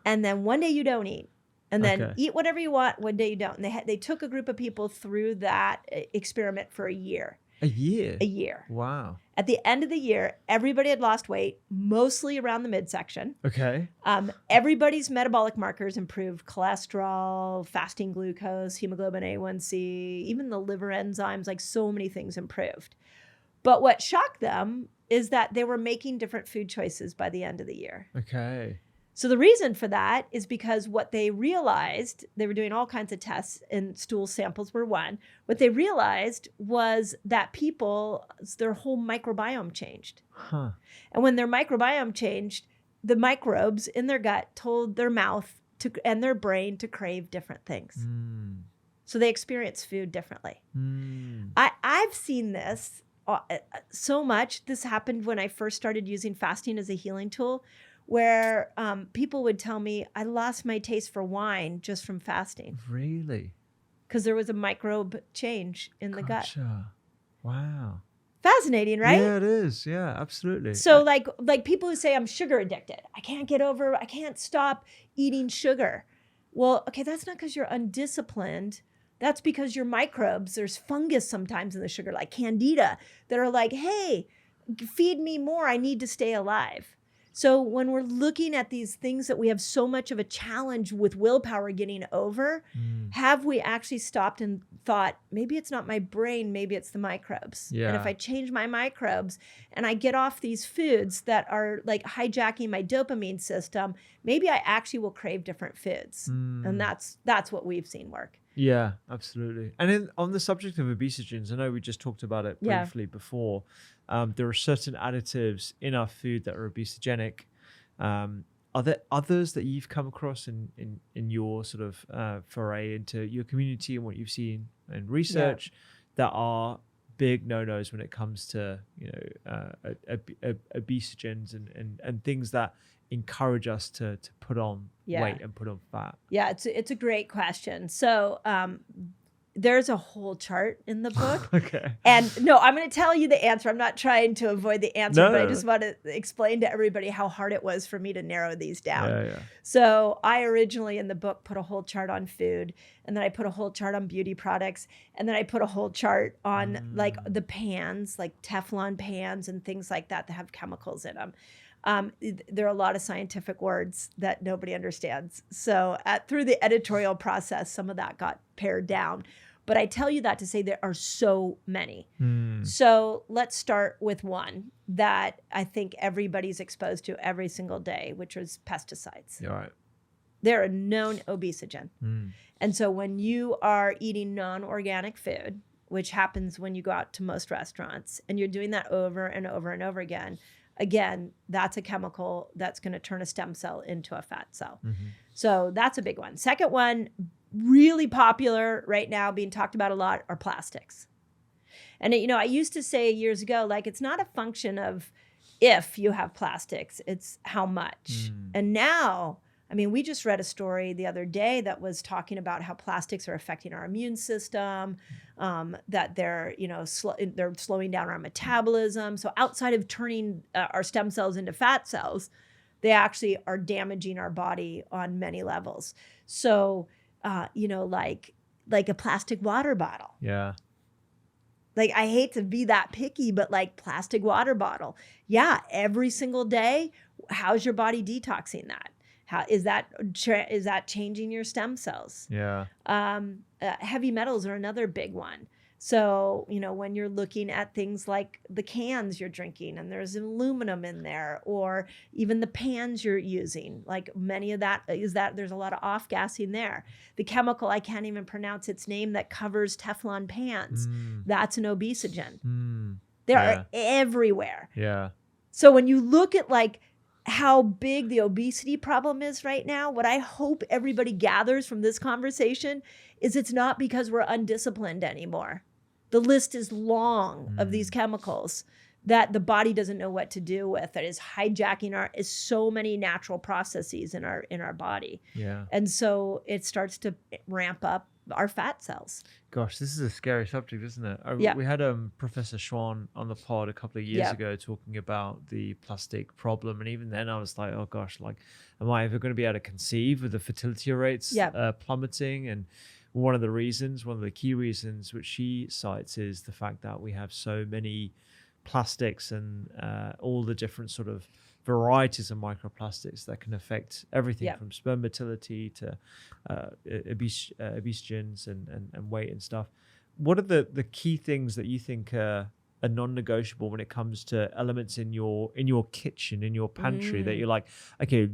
and then one day you don't eat. And then eat whatever you want one day you don't. And they took a group of people through that experiment for a year. A year? A year. Wow. At the end of the year, everybody had lost weight, mostly around the midsection. Okay. Everybody's metabolic markers improved: cholesterol, fasting glucose, hemoglobin A1C, even the liver enzymes, like so many things improved. But what shocked them is that they were making different food choices by the end of the year. Okay. So the reason for that is because what they realized, they were doing all kinds of tests, and stool samples were one. What they realized was that their whole microbiome changed. And when their microbiome changed, the microbes in their gut told their mouth and their brain to crave different things. So they experience food differently. I've seen this so much. This happened when I first started using fasting as a healing tool, where people would tell me, I lost my taste for wine just from fasting. Really? Because there was a microbe change in the gut. Wow. Fascinating, right? Yeah, it is. Yeah, absolutely. So like people who say I'm sugar addicted. I can't stop eating sugar. Well, okay, that's not because you're undisciplined. That's because your microbes, there's fungus sometimes in the sugar, like candida, that are like, hey, feed me more. I need to stay alive. So when we're looking at these things that we have so much of a challenge with willpower getting over, have we actually stopped and thought, maybe it's not my brain, maybe it's the microbes. Yeah. And if I change my microbes and I get off these foods that are like hijacking my dopamine system, maybe I actually will crave different foods. And that's what we've seen work. Yeah, absolutely. And on the subject of obesogens, I know we just talked about it briefly before. There are certain additives in our food that are obesogenic. Are there others that you've come across in your sort of foray into your community and what you've seen in research that are big no-nos when it comes to obesogens and things that encourage us to put on weight and put on fat? Yeah, it's a great question. So there's a whole chart in the book. Okay. And no, I'm going to tell you the answer. I'm not trying to avoid the answer, but I just want to explain to everybody how hard it was for me to narrow these down. Yeah. So I originally in the book put a whole chart on food, and then I put a whole chart on beauty products, and then I put a whole chart on like the pans, like Teflon pans and things like that have chemicals in them. There are a lot of scientific words that nobody understands. So through the editorial process, some of that got pared down. But I tell you that to say there are so many. So let's start with one that I think everybody's exposed to every single day, which is pesticides. All right. They're a known obesogen. And so when you are eating non-organic food, which happens when you go out to most restaurants, and you're doing that over and over and over again, that's a chemical that's going to turn a stem cell into a fat cell. So that's a big one. Second one, really popular right now, being talked about a lot, are plastics. And I used to say years ago, like, it's not a function of if you have plastics, it's how much. And now, I mean, we just read a story the other day that was talking about how plastics are affecting our immune system, that they're, they're slowing down our metabolism. So outside of turning our stem cells into fat cells, they actually are damaging our body on many levels. So, like a plastic water bottle. Yeah. Like, I hate to be that picky, but like plastic water bottle. Yeah. Every single day, how's your body detoxing that? How is that changing your stem cells? Yeah. Heavy metals are another big one. So, when you're looking at things like the cans you're drinking and there's aluminum in there, or even the pans you're using, like many of that is that there's a lot of off-gassing there. The chemical, I can't even pronounce its name, that covers Teflon pans, that's an obesogen. They are everywhere. Yeah. So when you look at like how big the obesity problem is right now, what I hope everybody gathers from this conversation is it's not because we're undisciplined anymore. The list is long of these chemicals that the body doesn't know what to do with, that is hijacking so many natural processes in our body. Yeah. And so it starts to ramp up our fat cells. Gosh, this is a scary subject, isn't it? We had Professor Schwann on the pod a couple of years ago talking about the plastic problem. And even then I was like, oh gosh, like, am I ever going to be able to conceive with the fertility rates plummeting? And one of the key reasons which she cites is the fact that we have so many plastics and all the different sort of varieties of microplastics that can affect everything from sperm motility to obesogens and weight and stuff. What are the key things that you think are non-negotiable when it comes to elements in your kitchen, in your pantry, that you're like, okay,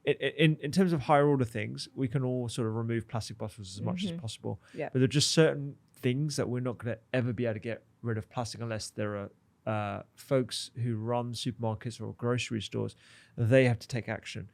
in terms of higher order things, we can all sort of remove plastic bottles as much as possible. Yeah. But there are just certain things that we're not going to ever be able to get rid of plastic unless there are folks who run supermarkets or grocery stores. They have to take action.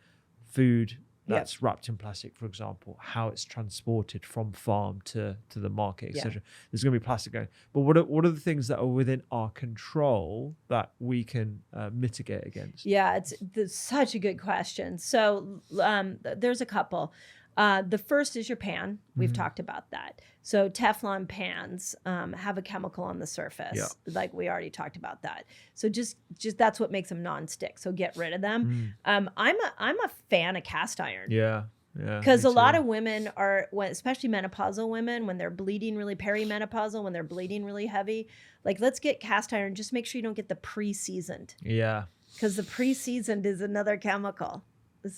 Food that's wrapped in plastic, for example, how it's transported from farm to the market, etc. There's going to be plastic going. But what are the things that are within our control that we can mitigate against? Yeah, it's such a good question. So there's a couple. The first is your pan. We've talked about that. So Teflon pans have a chemical on the surface, like we already talked about that. So just that's what makes them non-stick. So get rid of them. I'm a fan of cast iron. Yeah. Because a lot of women especially menopausal women, when they're bleeding really perimenopausal, when they're bleeding really heavy, like, let's get cast iron. Just make sure you don't get the pre-seasoned. Yeah. Because the pre-seasoned is another chemical.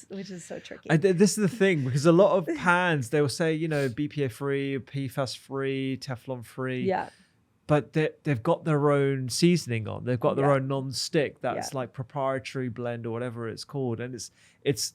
Which is so tricky. This is the thing, because a lot of pans, they will say, BPA free, PFAS free, Teflon free. Yeah. But they've got their own seasoning on. They've got their own non-stick that's like proprietary blend or whatever it's called. And it's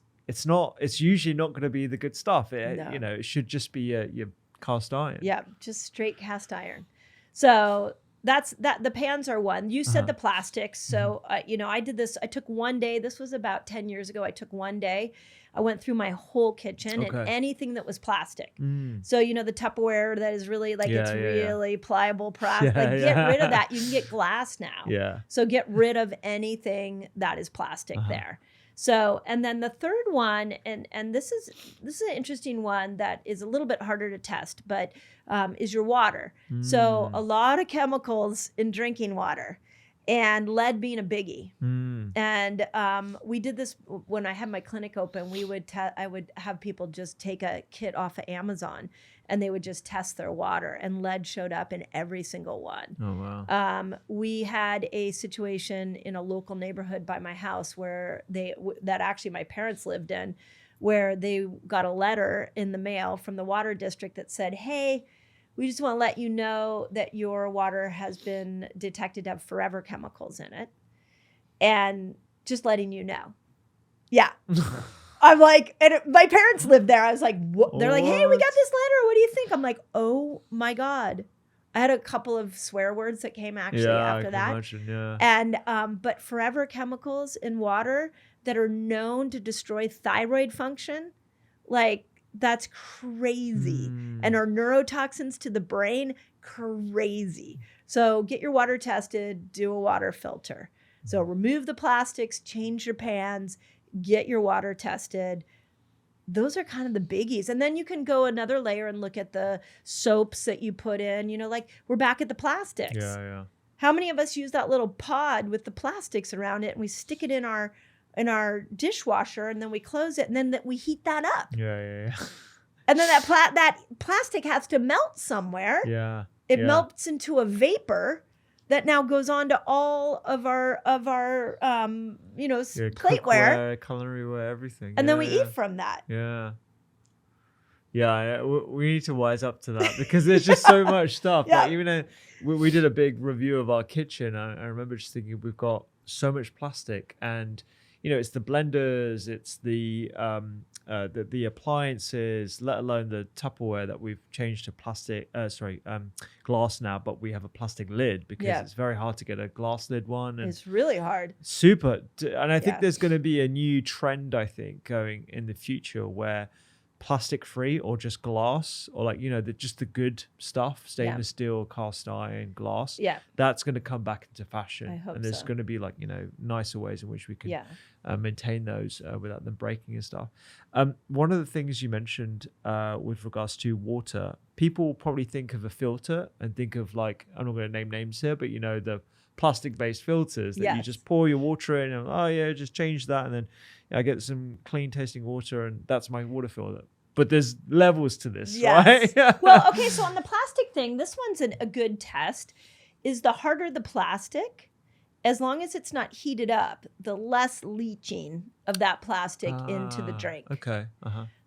usually not going to be the good stuff. It should just be your cast iron. Yeah, just straight cast iron. So the pans are one. You said the plastics. So, I did this. I took one day. This was about 10 years ago. I took one day. I went through my whole kitchen and anything that was plastic. So, the Tupperware that is really really pliable plastic. Get rid of that. You can get glass now. Yeah. So get rid of anything that is plastic there. So, and then the third one, and this is an interesting one that is a little bit harder to test, but is your water. So a lot of chemicals in drinking water, and lead being a biggie. And we did this when I had my clinic open. I would have people just take a kit off of Amazon, and they would just test their water, and lead showed up in every single one. Oh, wow. We had a situation in a local neighborhood by my house where that actually my parents lived in, where they got a letter in the mail from the water district that said, hey, we just want to let you know that your water has been detected to have forever chemicals in it. And just letting you know. Yeah. I'm like, and my parents lived there. I was like, what? They're like, hey, we got this letter. What do you think? I'm like, oh my God. I had a couple of swear words that came actually after that. Imagine, yeah. And, but forever chemicals in water that are known to destroy thyroid function, like that's crazy. And our neurotoxins to the brain, crazy. So get your water tested, do a water filter. So remove the plastics, change your pans, get your water tested. Those are kind of the biggies. And then you can go another layer and look at the soaps that you put in, like we're back at the plastics. Yeah. How many of us use that little pod with the plastics around it and we stick it in our dishwasher and then we close it and then we heat that up. Yeah. And then that plastic has to melt somewhere. Yeah. It melts into a vapor that now goes on to all of our plateware, cookware, culinaryware, everything. And then we eat from that. Yeah, we need to wise up to that because there's just so much stuff. Like even we did a big review of our kitchen. I remember just thinking we've got so much plastic, and it's the blenders, it's the appliances, let alone the Tupperware that we've changed to glass now, but we have a plastic lid because it's very hard to get a glass lid one. And it's really hard. Super. And I think there's going to be a new trend, I think, going in the future where plastic free or just glass or just the good stuff, stainless steel, cast iron, glass. Yeah. That's going to come back into fashion. I hope and there's so. going to be nicer ways in which we can maintain those without them breaking and stuff. One of the things you mentioned with regards to water, people probably think of a filter and think of I'm not going to name names here, but the plastic-based filters that you just pour your water in and just change that and then I get some clean tasting water and that's my water filter. But there's levels to this, right? Well, okay, so on the plastic thing, this one's a good test. Is the harder the plastic, as long as it's not heated up, the less leaching of that plastic into the drink. Okay.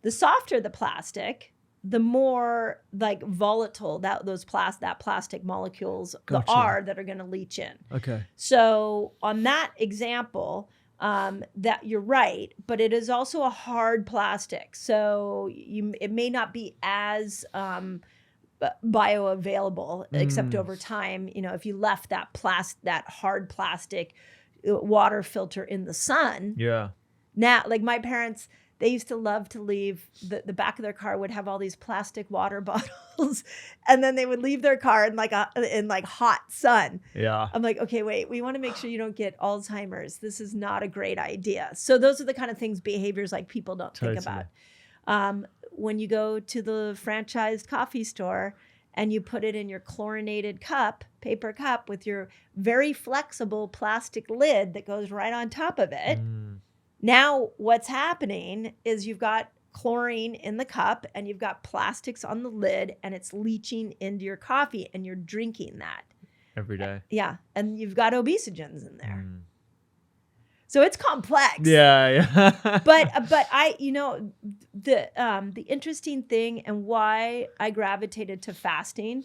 The softer the plastic, the more volatile that plastic molecules are that are going to leach in. Okay. So on that example, that you're right, but it is also a hard plastic. So it may not be as bioavailable, except over time, if you left that hard plastic water filter in the sun. Yeah. Now, my parents, they used to love to leave the back of their car would have all these plastic water bottles, and then they would leave their car in hot sun. Yeah. I'm like, okay, wait, we want to make sure you don't get Alzheimer's. This is not a great idea. So those are the kind of behaviors people don't think about. When you go to the franchised coffee store and you put it in your chlorinated paper cup with your very flexible plastic lid that goes right on top of it. Now, what's happening is you've got chlorine in the cup and you've got plastics on the lid and it's leaching into your coffee and you're drinking that. Every day. Yeah. And you've got obesogens in there. So it's complex. Yeah. But I, the interesting thing and why I gravitated to fasting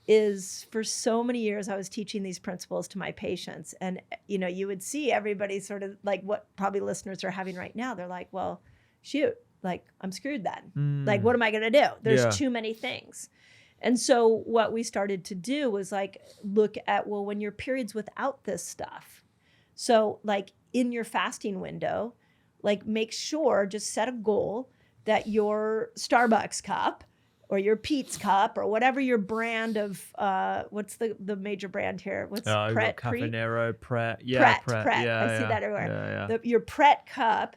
is for so many years I was teaching these principles to my patients, and you would see everybody sort of what probably listeners are having right now. They're like, well, shoot, I'm screwed then. What am I going to do? There's too many things. And so what we started to do was like look at, well, when your period's without this stuff. So like in your fasting window, like make sure, just set a goal that your Starbucks cup or your Pete's cup or whatever your brand of, what's the major brand here? What's Pret? Cafenero, Pret. Yeah, Pret. Yeah, I see that everywhere. Yeah. Your Pret cup,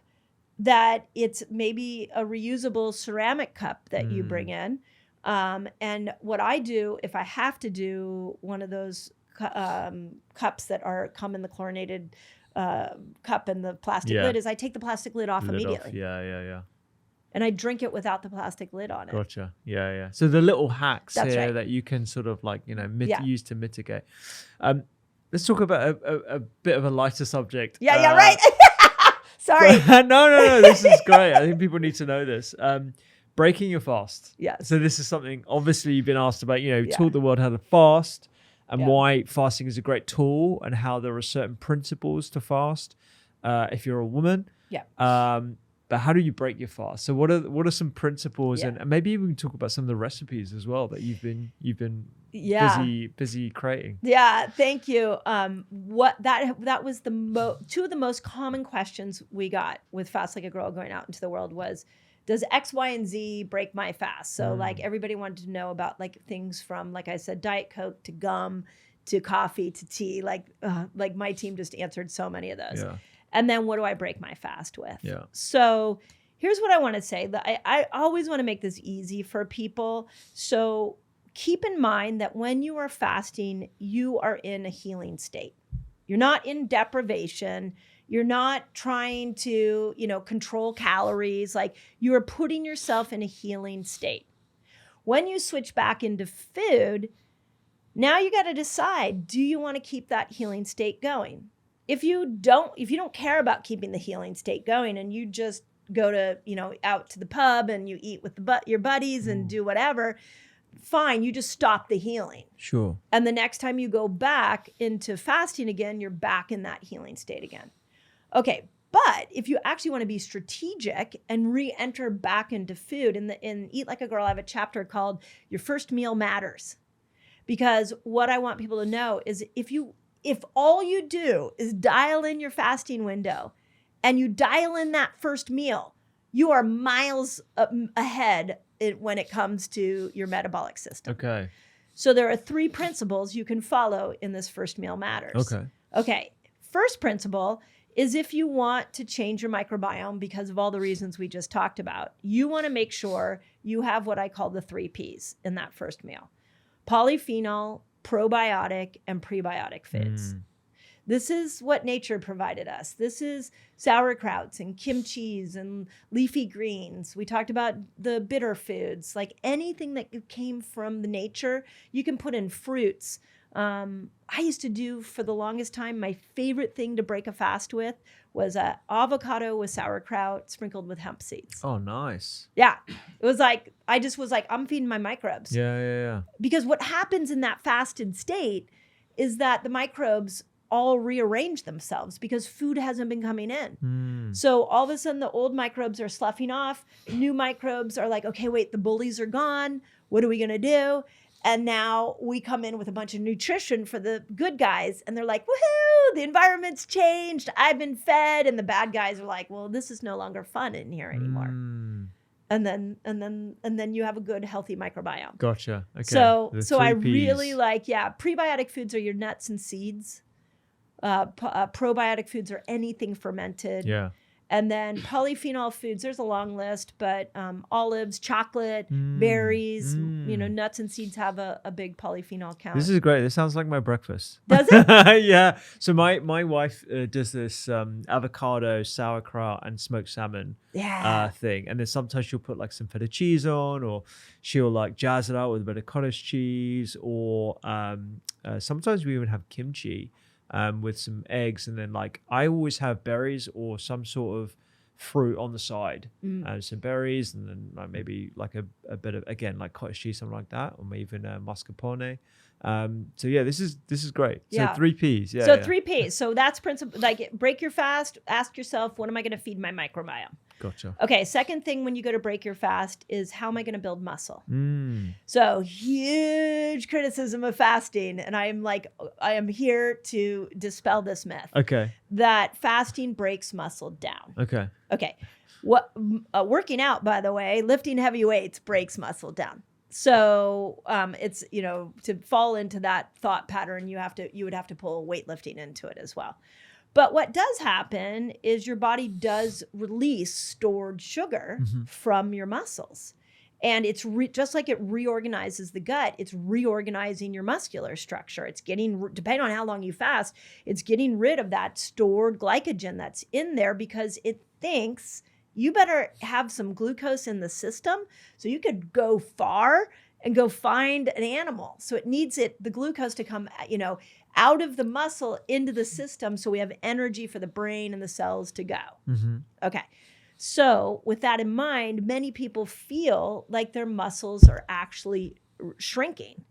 that it's maybe a reusable ceramic cup that you bring in. And what I do, if I have to do one of those cups that come in the chlorinated cup and the plastic lid, is I take the plastic lid off immediately. Yeah. And I drink it without the plastic lid on it. Gotcha. Yeah. So the little hacks here right. that you can sort of like, use to mitigate. Let's talk about a bit of a lighter subject. Yeah, right. Sorry. No. This is great. I think people need to know this. Breaking your fast. Yes. So this is something obviously you've been asked about, taught the world how to fast and why fasting is a great tool and how there are certain principles to fast if you're a woman. Yeah. But how do you break your fast? So what are some principles and maybe even talk about some of the recipes as well that you've been busy creating? Yeah, thank you. That was two of the most common questions we got with Fast Like a Girl going out into the world was, does X, Y, and Z break my fast? So like everybody wanted to know about like things from, like I said, Diet Coke to gum to coffee to tea. Like my team just answered so many of those. Yeah. And then what do I break my fast with? Yeah. So here's what I want to say. I always want to make this easy for people. So keep in mind that when you are fasting, you are in a healing state. You're not in deprivation. You're not trying to, control calories. Like you are putting yourself in a healing state. When you switch back into food, now you got to decide, do you want to keep that healing state going? If you don't care about keeping the healing state going and you just go to, out to the pub and you eat with your buddies and do whatever, fine, you just stop the healing. Sure. And the next time you go back into fasting again, you're back in that healing state again. Okay, but if you actually want to be strategic and re-enter back into food, in Eat Like a Girl, I have a chapter called Your First Meal Matters. Because what I want people to know is if all you do is dial in your fasting window and you dial in that first meal, you are miles ahead when it comes to your metabolic system. Okay. So there are 3 principles you can follow in this First Meal Matters. Okay. First principle is if you want to change your microbiome because of all the reasons we just talked about, you want to make sure you have what I call the 3 Ps in that first meal: polyphenol, probiotic, and prebiotic foods. This is what nature provided us. This is sauerkrauts and kimchis and leafy greens. We talked about the bitter foods, like anything that came from the nature, you can put in fruits. I used to do, for the longest time, my favorite thing to break a fast with was avocado with sauerkraut sprinkled with hemp seeds. Oh, nice. Yeah. It was like, I just was like, I'm feeding my microbes. Yeah. Because what happens in that fasted state is that the microbes all rearrange themselves because food hasn't been coming in. So all of a sudden the old microbes are sloughing off. New microbes are like, okay, wait, the bullies are gone. What are we going to do? And now we come in with a bunch of nutrition for the good guys. And they're like, woohoo, the environment's changed. I've been fed. And the bad guys are like, well, this is no longer fun in here anymore. And then you have a good, healthy microbiome. Gotcha. Okay. So I really like, prebiotic foods are your nuts and seeds. Probiotic foods are anything fermented. Yeah. And then polyphenol foods, there's a long list, but olives, chocolate, berries, nuts and seeds have a big polyphenol count. This is great. This sounds like my breakfast. Does it? Yeah. So my wife does this avocado, sauerkraut, and smoked salmon thing. And then sometimes she'll put like some feta cheese on, or she'll like jazz it out with a bit of cottage cheese, or sometimes we even have kimchi. With some eggs, and then like I always have berries or some sort of fruit on the side, some berries, and then like maybe like a bit of, again, like cottage cheese, something like that, or maybe even mascarpone. So yeah, this is great. So 3 Ps. Yeah. 3 Ps. So that's principle. Like break your fast. Ask yourself, what am I going to feed my microbiome? Gotcha. Okay, second thing when you go to break your fast is how am I going to build muscle? So huge criticism of fasting. And I am here to dispel this myth. Okay. That fasting breaks muscle down. Okay. Okay. Working out, by the way, lifting heavy weights breaks muscle down. So it's, to fall into that thought pattern, you would have to pull weightlifting into it as well. But what does happen is your body does release stored sugar from your muscles. And it's just like it reorganizes the gut, it's reorganizing your muscular structure. It's depending on how long you fast, it's getting rid of that stored glycogen that's in there because it thinks you better have some glucose in the system so you could go far and go find an animal. So it needs the glucose to come, out of the muscle into the system so we have energy for the brain and the cells to go. Okay. So with that in mind, many people feel like their muscles are actually shrinking,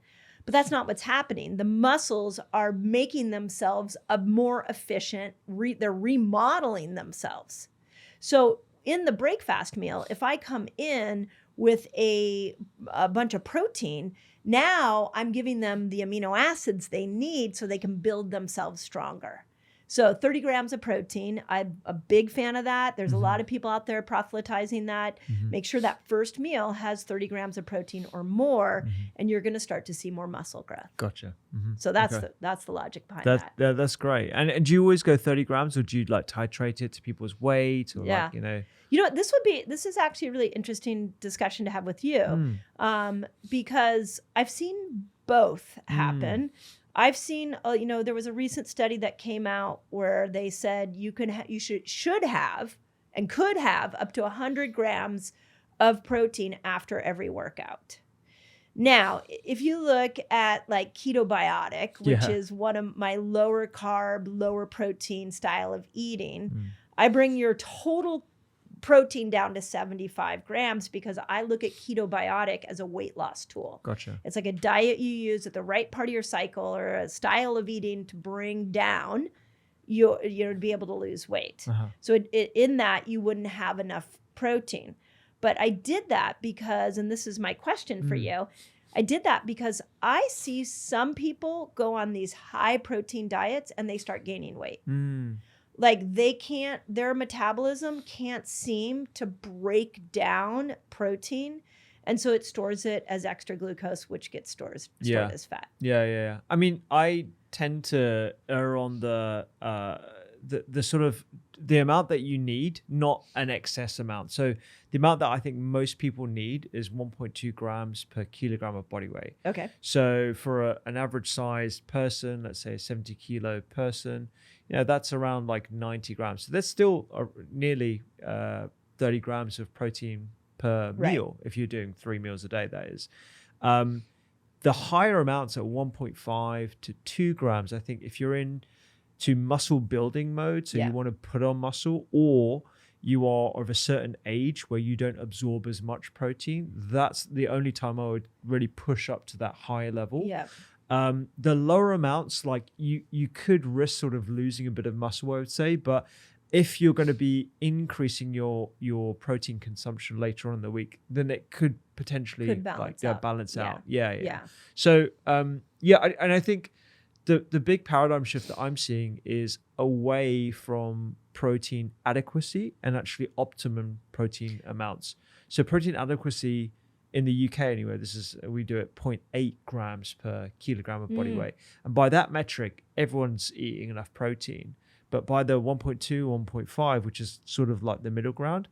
but that's not what's happening. The muscles are making themselves a more efficient, they're remodeling themselves. So in the break fast meal, if I come in with a bunch of protein, now I'm giving them the amino acids they need so they can build themselves stronger. So 30 grams of protein, I'm a big fan of that. There's a lot of people out there proselytizing that. Make sure that first meal has 30 grams of protein or more, and you're going to start to see more muscle growth. Gotcha. So that's the logic behind that. That's great. And do you always go 30 grams or do you titrate it to people's weight or this is actually a really interesting discussion to have with you because I've seen both happen. I've seen, there was a recent study that came out where they said you should have and could have up to 100 grams of protein after every workout. Now, if you look at ketobiotic, which is one of my lower carb, lower protein style of eating, I bring your total protein down to 75 grams because I look at ketobiotic as a weight loss tool. Gotcha. It's like a diet you use at the right part of your cycle or a style of eating to bring down you to be able to lose weight. So in that you wouldn't have enough protein. But I did that because, and this is my question for you, I did that because I see some people go on these high protein diets and they start gaining weight. Their metabolism can't seem to break down protein. And so it stores it as extra glucose, which gets stored as fat. Yeah. I mean, I tend to err on the sort of the amount that you need, not an excess amount. So the amount that I think most people need is 1.2 grams per kilogram of body weight. Okay. So for an average sized person, let's say a 70 kilo person, that's around 90 grams. So there's still nearly 30 grams of protein per meal if you're doing 3 meals a day, that is. The higher amounts at 1.5 to 2 grams, I think if you're in to muscle building mode, so you want to put on muscle, or you are of a certain age where you don't absorb as much protein, that's the only time I would really push up to that higher level. Yeah. The lower amounts, you could risk sort of losing a bit of muscle, I would say, but if you're going to be increasing your protein consumption later on in the week, then it could potentially balance out. Yeah. So and I think the big paradigm shift that I'm seeing is away from protein adequacy and actually optimum protein amounts. So protein adequacy in the UK anyway, we do it 0.8 grams per kilogram of body weight. And by that metric, everyone's eating enough protein. But by the 1.2, 1.5, which is sort of like the middle ground,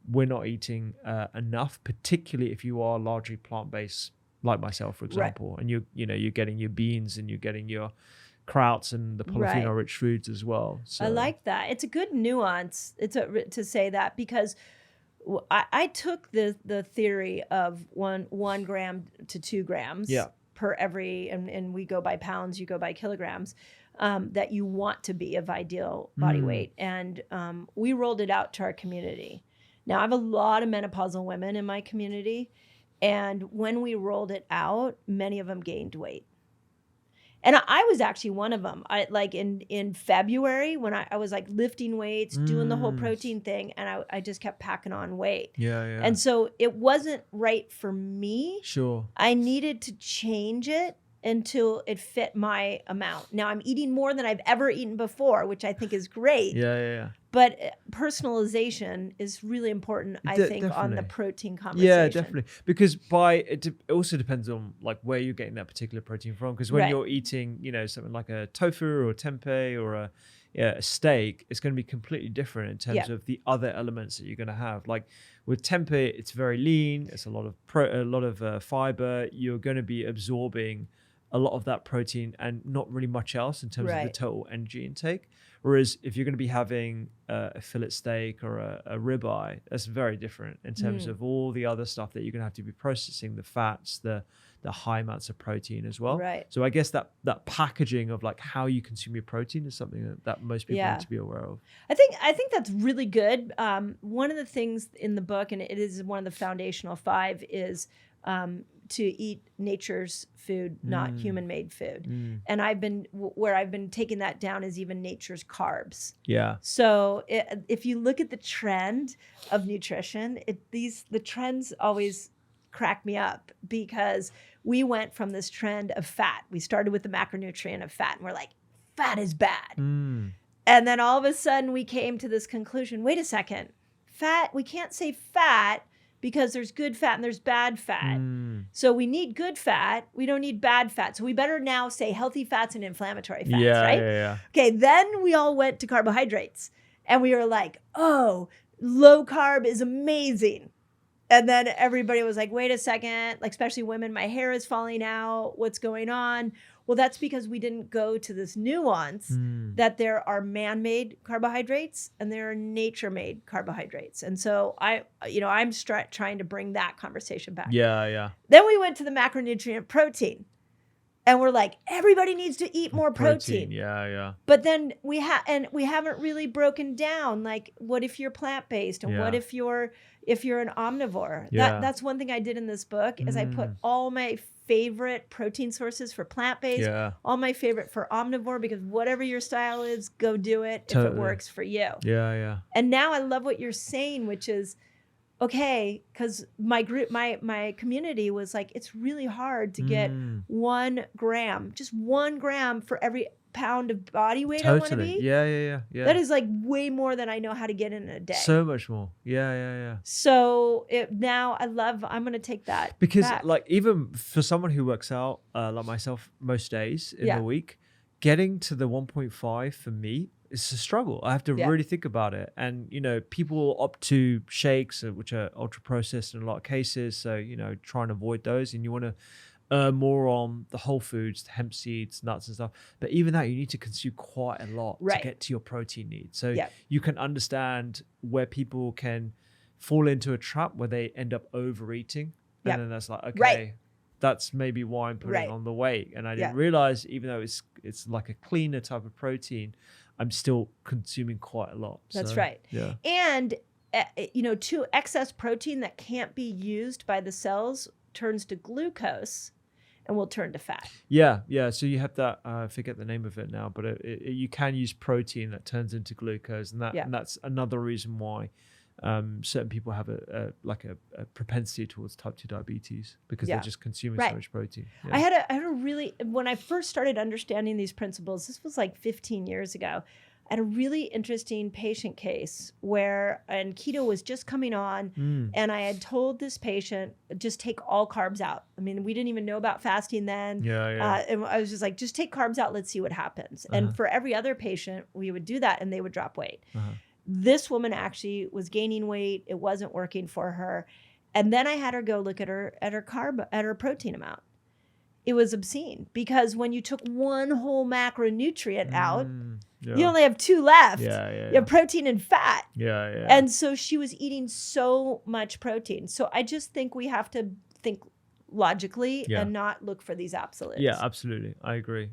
we're not eating enough, particularly if you are largely plant-based, like myself, for example. And you're getting your beans and you're getting your krauts and the polyphenol-rich foods as well. So I like that. It's a good nuance to say that because I took the theory of 1 gram to 2 grams per every, and we go by pounds, you go by kilograms, that you want to be of ideal body weight. And we rolled it out to our community. Now I have a lot of menopausal women in my community. And when we rolled it out, many of them gained weight. And I was actually one of them. I like in February when I was like lifting weights, doing the whole protein thing, and I just kept packing on weight. Yeah, yeah. And so it wasn't right for me. Sure. I needed to change it until it fit my amount. Now I'm eating more than I've ever eaten before, which I think is great. Yeah. But personalization is really important, I think, definitely. on the protein conversation. Yeah, definitely. Because it also depends on like where you're getting that particular protein from. Because when you're eating, something like a tofu or a tempeh or a steak, it's going to be completely different in terms of the other elements that you're going to have. Like with tempeh, it's very lean. It's a lot of fiber. You're going to be absorbing a lot of that protein and not really much else in terms of the total energy intake. Whereas if you're going to be having a fillet steak or a ribeye, that's very different in terms of all the other stuff that you're going to have to be processing, the fats, the high amounts of protein as well. Right. So I guess that packaging of like how you consume your protein is something that most people need to be aware of. I think that's really good. One of the things in the book, and it is one of the foundational 5, is to eat nature's food, not human-made food. And I've been taking that down is even nature's carbs. Yeah. So if you look at the trend of nutrition, the trends always crack me up because we went from this trend of fat. We started with the macronutrient of fat, and we're like, fat is bad. And then all of a sudden we came to this conclusion, wait a second, fat, we can't say fat because there's good fat and there's bad fat. So we need good fat. We don't need bad fat. So we better now say healthy fats and inflammatory fats, right? Yeah. Okay, then we all went to carbohydrates. And we were like, oh, low carb is amazing. And then everybody was like, wait a second, like especially women, my hair is falling out. What's going on? Well, that's because we didn't go to this nuance that there are man-made carbohydrates and there are nature-made carbohydrates. And so I'm trying to bring that conversation back. Yeah. Then we went to the macronutrient protein. And we're like, everybody needs to eat more protein. Yeah. But then we haven't really broken down like, what if you're plant-based and what if you're an omnivore? Yeah. That's one thing I did in this book is I put all my favorite protein sources for plant-based, all my favorite for omnivore, because whatever your style is, go do it if it works for you. Yeah. And now I love what you're saying, which is, okay, because my group, my community was like, it's really hard to get 1 gram, just 1 gram for every pound of body weight I want to be. Yeah. That is like way more than I know how to get in a day. So much more. Yeah. So now I'm going to take that because back. Like even for someone who works out like myself most days in the week, getting to the 1.5 for me, it's a struggle. I have to really think about it. And, people opt to shakes, which are ultra processed in a lot of cases. So, try and avoid those. And you want to earn more on the whole foods, the hemp seeds, nuts and stuff. But even that, you need to consume quite a lot to get to your protein needs. So you can understand where people can fall into a trap where they end up overeating. And then that's like, okay, that's maybe why I'm putting on the weight. And I didn't realize, even though it's like a cleaner type of protein, I'm still consuming quite a lot. That's right. Yeah. And, to excess protein that can't be used by the cells turns to glucose and will turn to fat. Yeah. So you have that, I forget the name of it now, but you can use protein that turns into glucose. And that's another reason why certain people have a propensity towards type 2 diabetes, because they're just consuming so much protein. Yeah. I had a really, when I first started understanding these principles, this was like 15 years ago, I had a really interesting patient case and keto was just coming on, and I had told this patient, just take all carbs out. I mean, we didn't even know about fasting then. And I was just like, just take carbs out, let's see what happens. And for every other patient, we would do that and they would drop weight. This woman actually was gaining weight. It wasn't working for her. And then I had her go look at her protein amount. It was obscene, because when you took one whole macronutrient out, you only have 2 left. You have protein and fat. And so she was eating so much protein. So I just think we have to think logically and not look for these absolutes. Yeah, absolutely. I agree.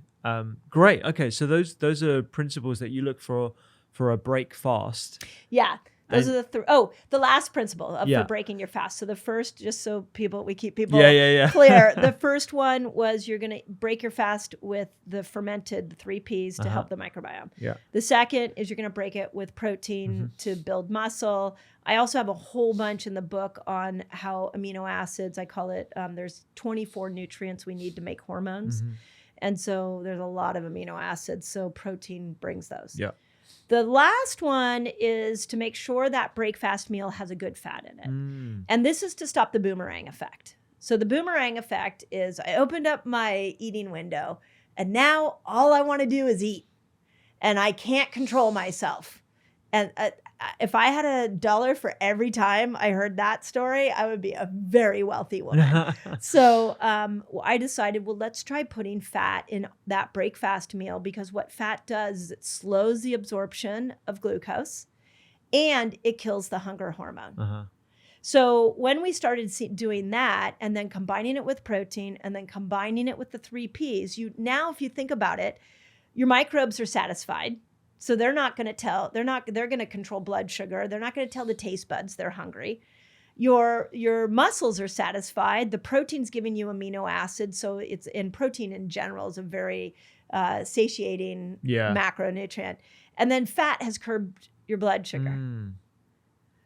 Great. Okay. So those are principles that you look for a break fast. Yeah. Those are the last principle for breaking your fast. So the first, just so we keep people clear. The first one was you're going to break your fast with the 3 Ps to help the microbiome. Yeah. The second is you're going to break it with protein to build muscle. I also have a whole bunch in the book on how amino acids, I call it, there's 24 nutrients we need to make hormones. And so there's a lot of amino acids. So protein brings those. Yeah. The last one is to make sure that break fast meal has a good fat in it. And this is to stop the boomerang effect. So the boomerang effect is I opened up my eating window and now all I want to do is eat and I can't control myself. And if I had $1 for every time I heard that story, I would be a very wealthy woman. So I decided, well, let's try putting fat in that break fast meal, because what fat does is it slows the absorption of glucose and it kills the hunger hormone. So when we started doing that and then combining it with protein and then combining it with the 3 Ps, now if you think about it, your microbes are satisfied. So they're going to control blood sugar. They're not going to tell the taste buds they're hungry. Your muscles are satisfied. The protein's giving you amino acids. So protein in general is a very satiating macronutrient. And then fat has curbed your blood sugar.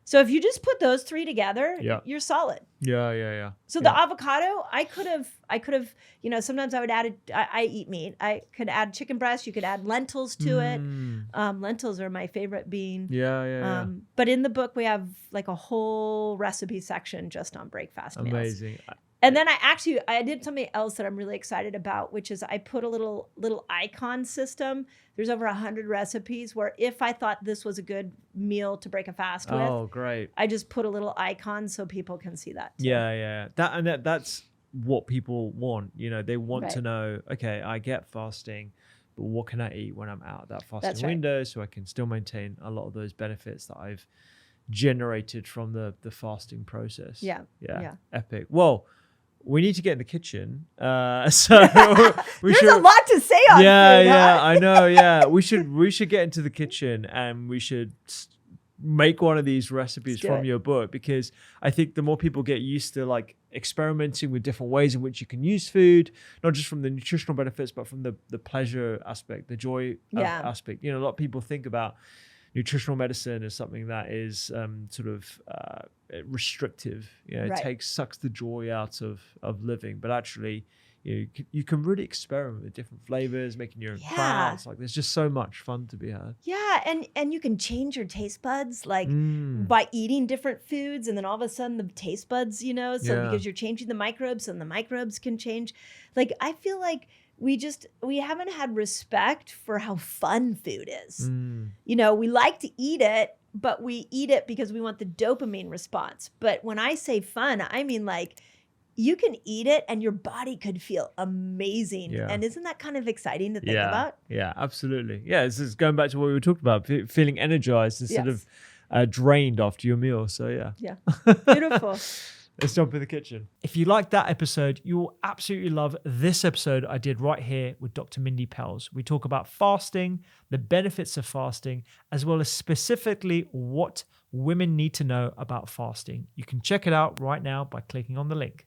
So if you just put those 3 together, you're solid. Yeah. So the avocado, I could have, sometimes I would add I eat meat. I could add chicken breast. You could add lentils to it. Lentils are my favorite bean. Yeah. But in the book, we have like a whole recipe section just on break fast meals. Amazing. And then I did something else that I'm really excited about, which is I put a little icon system. There's over 100 recipes where if I thought this was a good meal to break a fast with, oh, great, I just put a little icon so people can see that too. Yeah. That's what people want. They want to know, okay, I get fasting, but what can I eat when I'm out of that fasting window so I can still maintain a lot of those benefits that I've generated from the fasting process. Yeah. Epic. Well, we need to get in the kitchen. So there's a lot to say on food. Yeah, I know. Yeah, we should get into the kitchen and we should make one of these recipes from your book, because I think the more people get used to like experimenting with different ways in which you can use food, not just from the nutritional benefits, but from the pleasure aspect, the joy aspect. A lot of people think about nutritional medicine as something that is restrictive. It sucks the joy out of living, but actually you can really experiment with different flavors, making your own fats. Like there's just so much fun to be had. Yeah, and you can change your taste buds by eating different foods, and then all of a sudden the taste buds, because you're changing the microbes, and the microbes can change. Like I feel like we haven't had respect for how fun food is. We like to eat it, but we eat it because we want the dopamine response. But when I say fun, I mean like you can eat it and your body could feel amazing. Yeah. And isn't that kind of exciting to think about? Yeah, absolutely. Yeah, this is going back to what we were talking about, feeling energized instead of drained after your meal. So yeah. Beautiful. Let's jump in the kitchen. If you liked that episode, you will absolutely love this episode I did right here with Dr. Mindy Pelz. We talk about fasting, the benefits of fasting, as well as specifically what women need to know about fasting. You can check it out right now by clicking on the link.